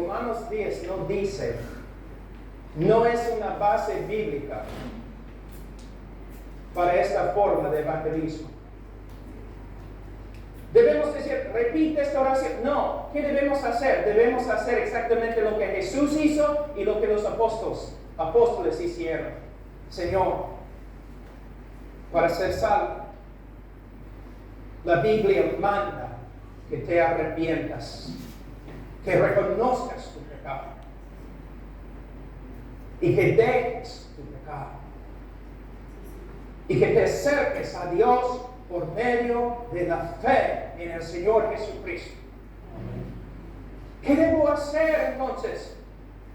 no dice, no es una base bíblica para esta forma de evangelismo. Debemos decir, repite esta oración. No, ¿qué debemos hacer? Debemos hacer exactamente lo que Jesús hizo y lo que los apóstoles hicieron. Señor, para ser salvo, la Biblia manda que te arrepientas, que reconozcas tu pecado y que dejes tu pecado y que te acerques a Dios por medio de la fe en el Señor Jesucristo. ¿Qué debo hacer entonces?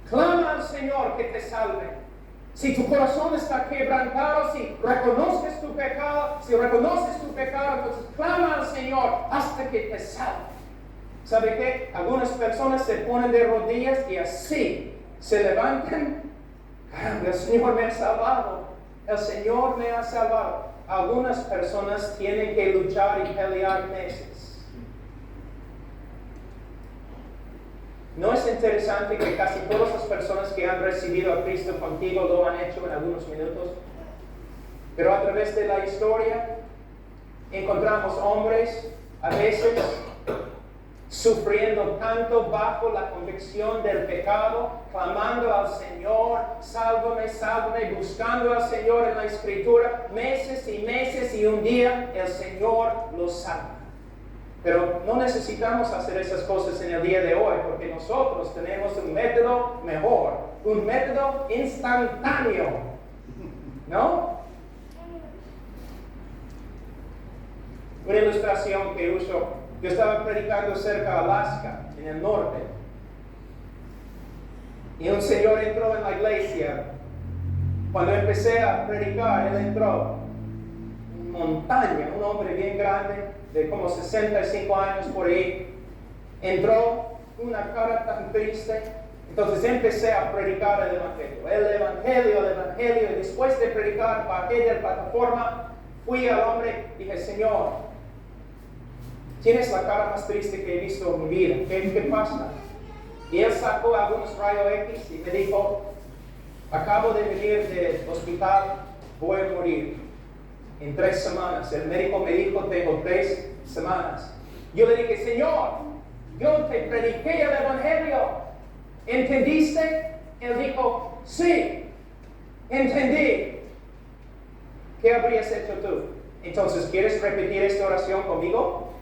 Clama al Señor que te salve. Si tu corazón está quebrantado, si reconoces tu pecado, entonces clama al Señor hasta que te salve. ¿Sabe qué? Algunas personas se ponen de rodillas y así se levantan. Caramba, el Señor me ha salvado. El Señor me ha salvado. Algunas personas tienen que luchar y pelear meses. ¿No es interesante que casi todas las personas que han recibido a Cristo contigo lo han hecho en algunos minutos? Pero a través de la historia encontramos hombres a veces sufriendo tanto bajo la convicción del pecado, clamando al Señor, sálvame, sálvame, buscando al Señor en la Escritura, meses y un día el Señor los salva. Pero no necesitamos hacer esas cosas en el día de hoy, porque nosotros tenemos un método mejor, un método instantáneo, ¿no? Una ilustración que uso. Yo estaba predicando cerca de Alaska, en el norte. Y un señor entró en la iglesia. Cuando empecé a predicar, él entró. Montaña, un hombre bien grande, de como 65 años por ahí. Entró, una cara tan triste. Entonces empecé a predicar el Evangelio. Y después de predicar, bajé de la plataforma, fui al hombre y dije, Señor, tienes la cara más triste que he visto en mi vida. ¿Qué pasa? Y él sacó algunos rayos X y me dijo, acabo de venir del hospital, voy a morir en 3 semanas. El médico me dijo, tengo 3 semanas. Yo le dije, Señor, yo te prediqué el Evangelio. ¿entendiste? Él dijo, sí, entendí. ¿Qué habrías hecho tú? Entonces, ¿quieres repetir esta oración conmigo?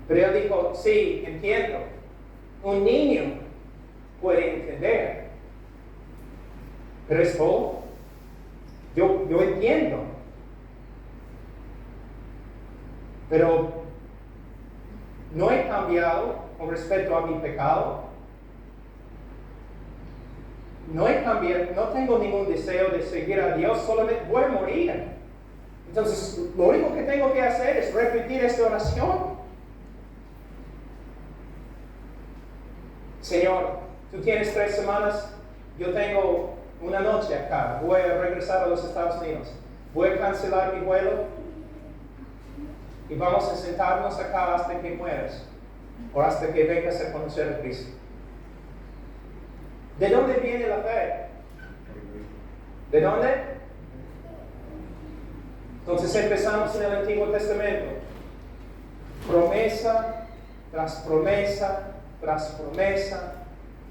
Pero él dijo, sí, entiendo. Un niño puede entender. Pero es todo. Yo entiendo. Pero no he cambiado con respecto a mi pecado. No he cambiado, no tengo ningún deseo de seguir a Dios, solamente voy a morir. Entonces, lo único que tengo que hacer es repetir esta oración. Señor, tú tienes 3 semanas, yo tengo una noche acá, voy a regresar a los Estados Unidos, voy a cancelar mi vuelo y vamos a sentarnos acá hasta que mueras o hasta que vengas a conocer a Cristo. ¿De dónde viene la fe? ¿De dónde? Entonces empezamos en el Antiguo Testamento. Promesa tras promesa tras promesa.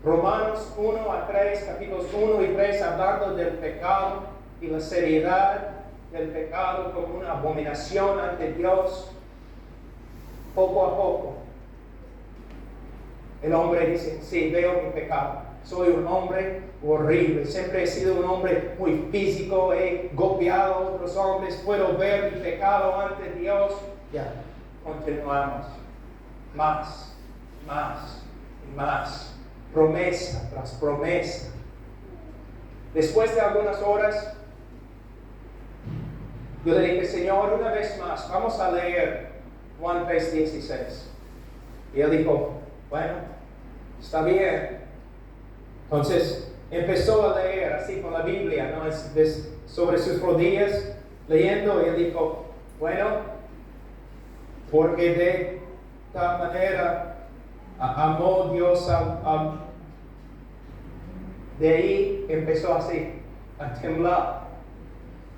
Romanos 1 a 3, capítulos 1 y 3, hablando del pecado y la seriedad del pecado como una abominación ante Dios. Poco a poco, el hombre dice, sí, veo mi pecado. Soy un hombre horrible. Siempre he sido un hombre muy físico. He golpeado a otros hombres. Puedo ver mi pecado ante Dios. Ya, continuamos. Más y más. Promesa tras promesa. Después de algunas horas, yo le dije, Señor, una vez más, vamos a leer Juan 3:16. Y él dijo, bueno, está bien. Entonces empezó a leer así con la Biblia, ¿no? Sobre sus rodillas, leyendo, y él dijo, bueno, porque de tal manera amó Dios de ahí empezó así, a temblar.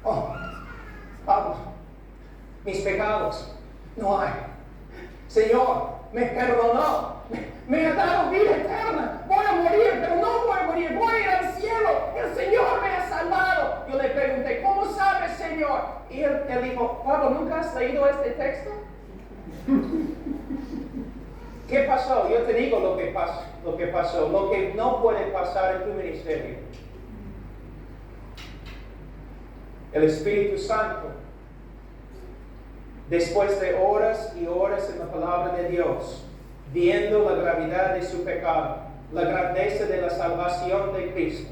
Oh, Pablo, mis pecados no hay. Señor, me perdonó. Me ha dado vida eterna. Voy a morir, pero no voy a morir. Voy a ir al cielo. El Señor me ha salvado. Yo le pregunté, ¿cómo sabes, Señor? Y él dijo, Pablo, ¿nunca has leído este texto? ¿Qué pasó? Yo te digo lo que pasó. Lo que no puede pasar en tu ministerio. El Espíritu Santo, después de horas y horas en la palabra de Dios, viendo la gravedad de su pecado, la grandeza de la salvación de Cristo,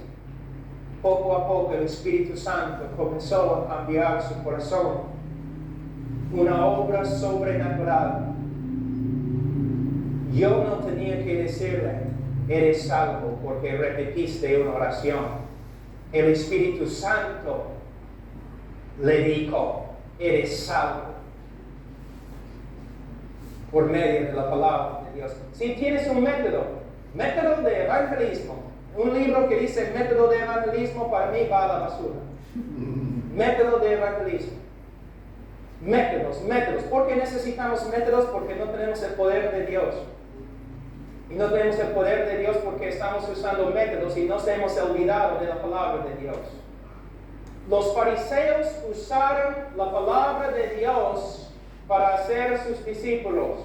poco a poco el Espíritu Santo comenzó a cambiar su corazón. Una obra sobrenatural. Yo no tenía que decirle, eres salvo, porque repetiste una oración. El Espíritu Santo le dijo, eres salvo, por medio de la palabra de Dios. Si tienes un método de evangelismo, un libro que dice método de evangelismo, para mí va a la basura. Método de evangelismo. Métodos. ¿Por qué necesitamos métodos? Porque no tenemos el poder de Dios. Y no tenemos el poder de Dios porque estamos usando métodos y nos hemos olvidado de la palabra de Dios. Los fariseos usaron la palabra de Dios para hacer sus discípulos.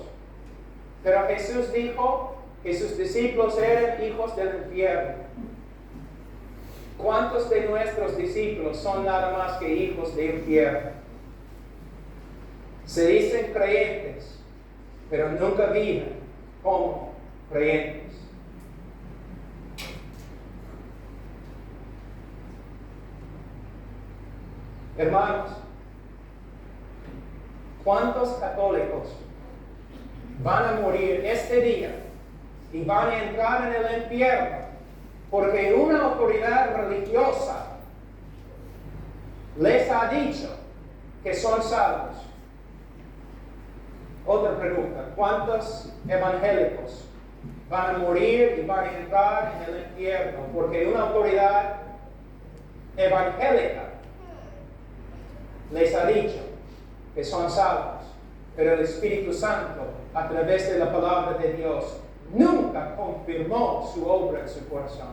Pero Jesús dijo que sus discípulos eran hijos del infierno. ¿Cuántos de nuestros discípulos son nada más que hijos del infierno? Se dicen creyentes, pero nunca viven como creyentes. Hermanos, ¿cuántos católicos van a morir este día y van a entrar en el infierno porque una autoridad religiosa les ha dicho que son salvos? Otra pregunta, ¿cuántos evangélicos van a morir y van a entrar en el infierno porque una autoridad evangélica les ha dicho que son salvos, pero el Espíritu Santo, a través de la palabra de Dios, nunca confirmó su obra en su corazón.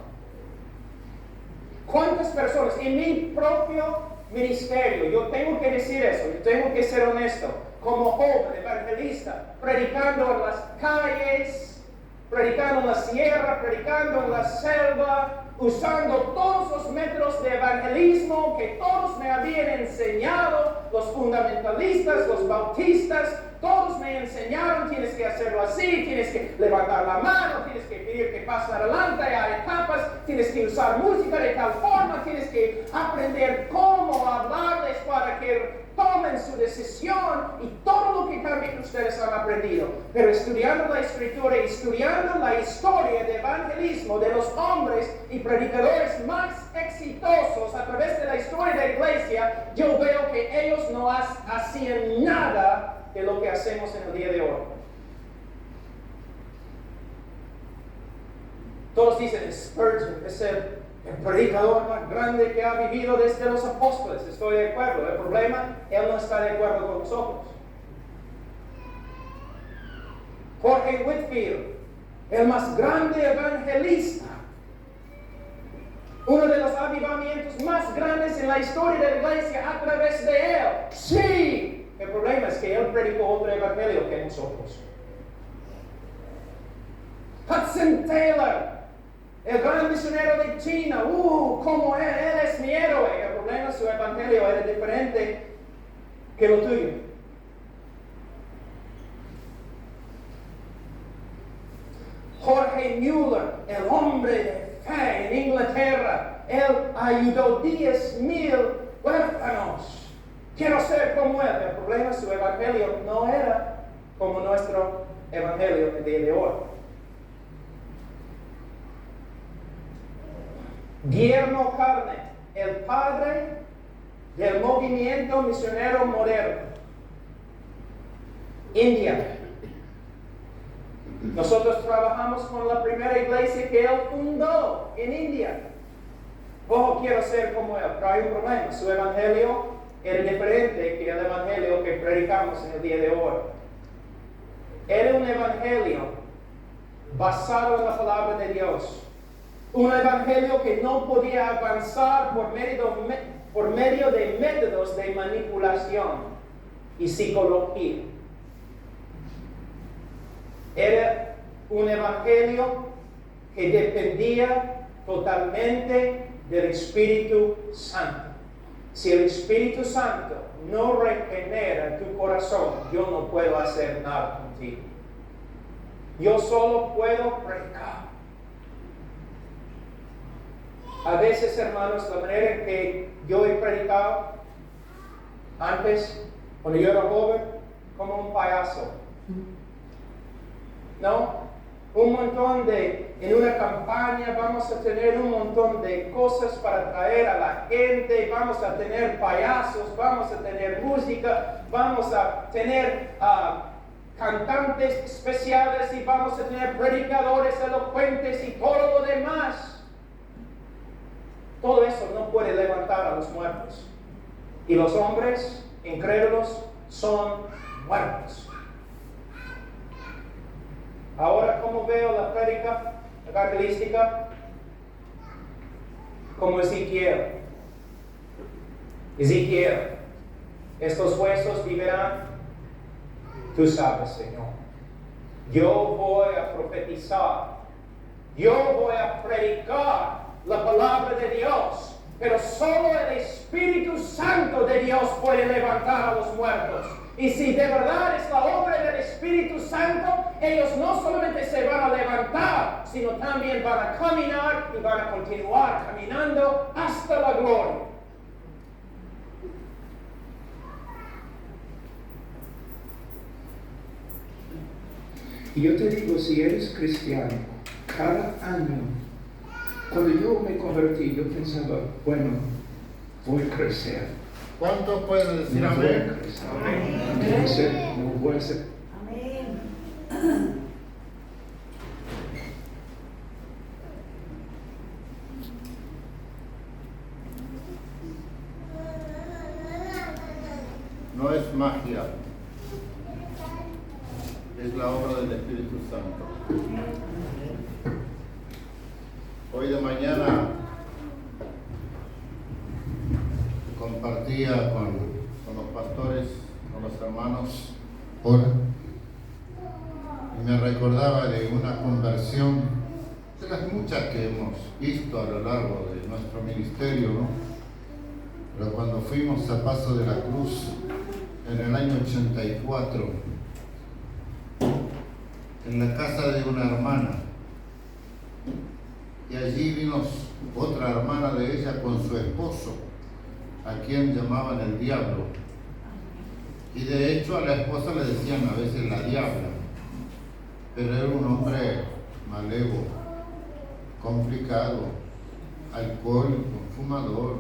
¿Cuántas personas en mi propio ministerio, yo tengo que decir eso, yo tengo que ser honesto, como joven evangelista, predicando en las calles, predicando en la sierra, predicando en la selva, usando todos los métodos de evangelismo que todos me habían enseñado, los fundamentalistas, los bautistas, todos me enseñaron, tienes que hacerlo así, tienes que levantar la mano, tienes que pedir que pasen adelante, hay etapas, tienes que usar música de tal forma, tienes que aprender cómo hablarles para que tomen su decisión y todo lo que también ustedes han aprendido. Pero estudiando la Escritura y estudiando la historia de evangelismo de los hombres y predicadores más exitosos a través de la historia de la iglesia, yo veo que ellos no hacían nada de lo que hacemos en el día de hoy. Todos dicen, Spurgeon es el predicador más grande que ha vivido desde los apóstoles. Estoy de acuerdo. El problema, él no está de acuerdo con nosotros. Jorge Whitfield, el más grande evangelista, uno de los avivamientos más grandes en la historia de la iglesia a través de él. Sí. El problema es que él predicó otro evangelio que nosotros. Hudson Taylor, el gran misionero de China, como él es mi héroe. El problema es que su evangelio era diferente que lo tuyo. Jorge Mueller, el hombre de fe en Inglaterra, él ayudó 10,000 huérfanos. Quiero ser como él. El problema es que su evangelio no era como nuestro evangelio el día de hoy. Guillermo Carne, el padre del movimiento misionero moderno. India. Nosotros trabajamos con la primera iglesia que él fundó en India. Quiero ser como él, pero hay un problema. Su evangelio era diferente que el evangelio que predicamos en el día de hoy. Era un evangelio basado en la palabra de Dios. Un evangelio que no podía avanzar por medio de métodos de manipulación y psicología. Era un evangelio que dependía totalmente del Espíritu Santo. Si el Espíritu Santo no regenera tu corazón, yo no puedo hacer nada contigo. Yo solo puedo predicar. A veces, hermanos, la manera en que yo he predicado antes, cuando yo era joven, como un payaso. ¿No? En una campaña vamos a tener un montón de cosas para traer a la gente, vamos a tener payasos, vamos a tener música, vamos a tener cantantes especiales y vamos a tener predicadores elocuentes y todo lo demás. Todo eso no puede levantar a los muertos. Y los hombres incrédulos son muertos. Ahora, ¿cómo veo la prédica evangelística? Como Ezequiel. Estos huesos vivirán. Tú sabes, Señor. Yo voy a profetizar. Yo voy a predicar la palabra de Dios. Pero solo el Espíritu Santo de Dios puede levantar a los muertos. Y si de verdad es la obra del Espíritu Santo, ellos no solamente se van a levantar, sino también van a caminar y van a continuar caminando hasta la gloria. Y yo te digo, si eres cristiano, cada año, cuando yo me convertí, yo pensaba, bueno, voy a crecer. ¿Cuántos pueden decir No voy a amén? crecer. Amén. No voy a ser. Amén. No es magia. es la obra del Espíritu Santo. Hoy de mañana compartía con los pastores, con los hermanos, y me recordaba de una conversión de las muchas que hemos visto a lo largo de nuestro ministerio, ¿no? Pero cuando fuimos a Paso de la Cruz en el año 84, en la casa de una hermana, y allí vino otra hermana de ella con su esposo, a quien llamaban el diablo, y de hecho a la esposa le decían a veces la diabla, pero era un hombre malevo, complicado, alcohólico, fumador.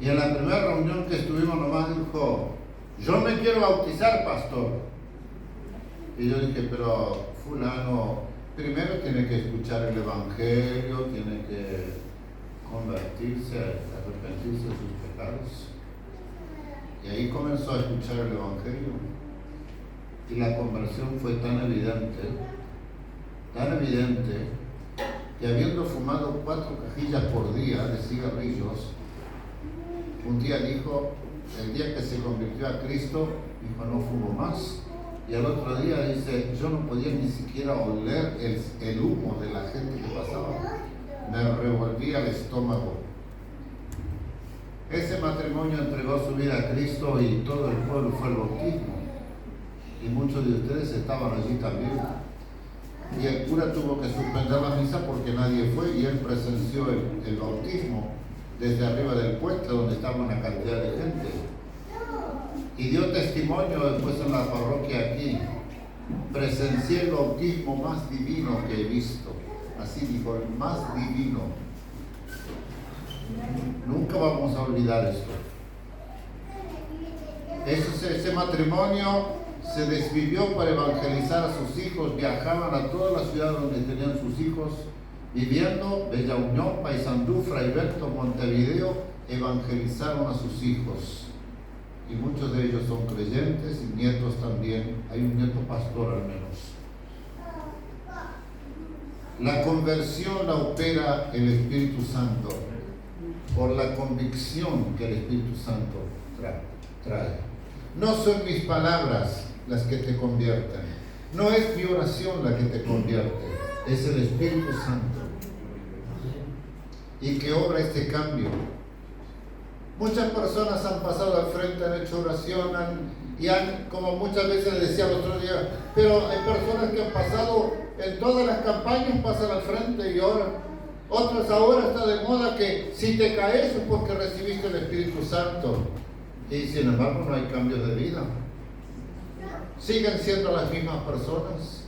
Y en la primera reunión que estuvimos nomás dijo: yo me quiero bautizar, pastor. Y yo dije: pero fulano, primero tiene que escuchar el evangelio, tiene que convertirse, arrepentirse de sus pecados. Y ahí comenzó a escuchar el evangelio. Y la conversión fue tan evidente, que habiendo fumado 4 cajillas por día de cigarrillos, un día dijo, el día que se convirtió a Cristo, dijo: no fumo más. Y al otro día dice: yo no podía ni siquiera oler el humo de la gente que pasaba. Me revolvía el estómago. Ese matrimonio entregó su vida a Cristo y todo el pueblo fue al bautismo. Y muchos de ustedes estaban allí también. Y el cura tuvo que suspender la misa porque nadie fue y él presenció el bautismo desde arriba del puente donde estaba una cantidad de gente. Y dio testimonio después en la parroquia aquí: presencié el bautismo más divino que he visto. Así dijo, el más divino. Nunca vamos a olvidar esto. Ese matrimonio se desvivió para evangelizar a sus hijos. Viajaban a toda la ciudad donde tenían sus hijos, viviendo Bella Unión, Paysandú, Fraiberto, Montevideo, evangelizaron a sus hijos. Y muchos de ellos son creyentes y nietos también. Hay un nieto pastor al menos. La conversión la opera el Espíritu Santo por la convicción que el Espíritu Santo trae. No son mis palabras las que te convierten. No es mi oración la que te convierte. Es el Espíritu Santo. Y que obra este cambio. Muchas personas han pasado al frente, han hecho oración, como muchas veces les decía el otro día, pero hay personas que han pasado en todas las campañas, pasan al frente y oran. Otras ahora está de moda que si te caes es porque recibiste el Espíritu Santo. Y sin embargo no hay cambios de vida. Siguen siendo las mismas personas.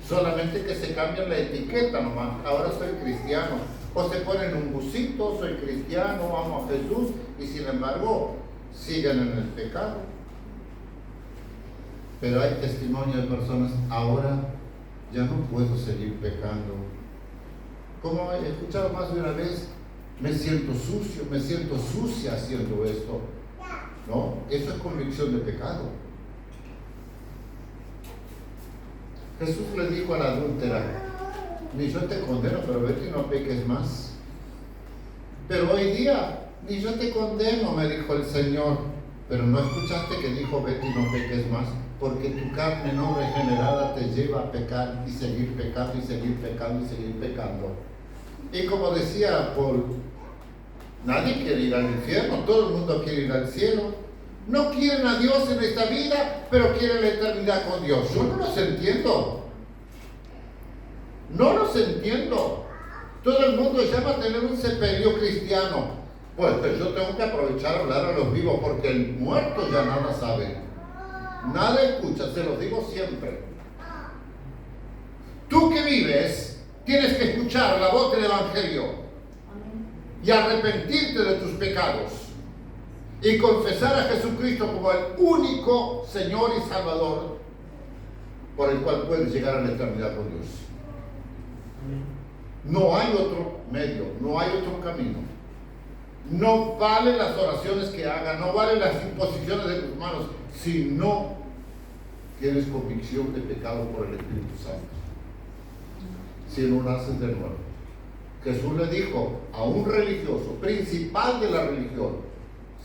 Solamente que se cambian la etiqueta nomás. Ahora soy cristiano. O se ponen un busito, soy cristiano, amo a Jesús. Y sin embargo siguen en el pecado. Pero hay testimonio de personas: ahora ya no puedo seguir pecando. Como he escuchado más de una vez, me siento sucio, me siento sucia haciendo esto. No, eso es convicción de pecado. Jesús le dijo a la adúltera: ni yo te condeno, pero vete y no peques más. Pero hoy día, ni yo te condeno, me dijo el Señor. Pero no escuchaste que dijo: vete y no peques más, porque tu carne no regenerada te lleva a pecar y seguir pecando y seguir pecando y seguir pecando. Y como decía Paul, nadie quiere ir al infierno, todo el mundo quiere ir al cielo. No quieren a Dios en esta vida, pero quieren la eternidad con Dios. Yo no los entiendo. No los entiendo. Todo el mundo llama a tener un sepelio cristiano. Pues yo tengo que aprovechar a hablar a los vivos, porque el muerto ya nada sabe. Nada escucha, se los digo siempre. Tú que vives, tienes que escuchar la voz del Evangelio y arrepentirte de tus pecados y confesar a Jesucristo como el único Señor y Salvador por el cual puedes llegar a la eternidad con Dios. No hay otro medio, no hay otro camino. No valen las oraciones que hagan, no valen las imposiciones de tus manos, si no tienes convicción de pecado por el Espíritu Santo. Si no naces de nuevo. Jesús le dijo a un religioso, principal de la religión,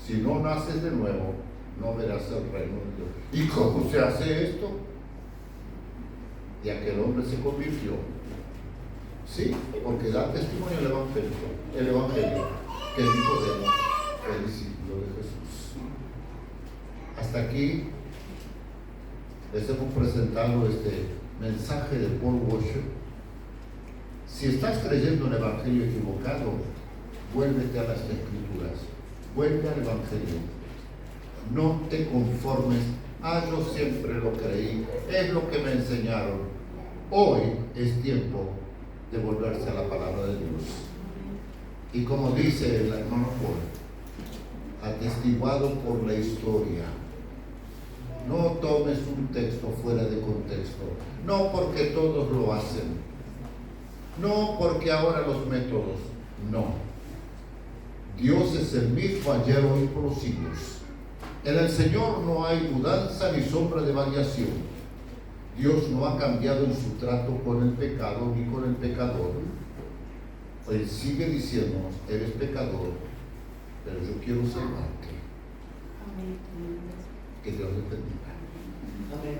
si no naces de nuevo, no verás el reino de Dios. ¿Y cómo se hace esto? Y aquel hombre se convirtió. Sí, porque da testimonio el Evangelio, que Nicodemo fue discípulo de Jesús. Hasta aquí les hemos presentado este mensaje de Paul Washer. Si estás creyendo en el Evangelio equivocado, vuélvete a las Escrituras, vuelve al Evangelio. No te conformes, yo siempre lo creí, es lo que me enseñaron. Hoy es tiempo de volverse a la palabra de Dios. Y como dice el hermano Paul, atestiguado por la historia, no tomes un texto fuera de contexto, no porque todos lo hacen, no porque ahora los métodos, no. Dios es el mismo ayer, hoy y por los siglos. En el Señor no hay mudanza ni sombra de variación. Dios no ha cambiado en su trato con el pecado ni con el pecador. Él sigue diciéndonos, eres pecador, pero yo quiero salvarte. Que Dios les bendiga. Amén.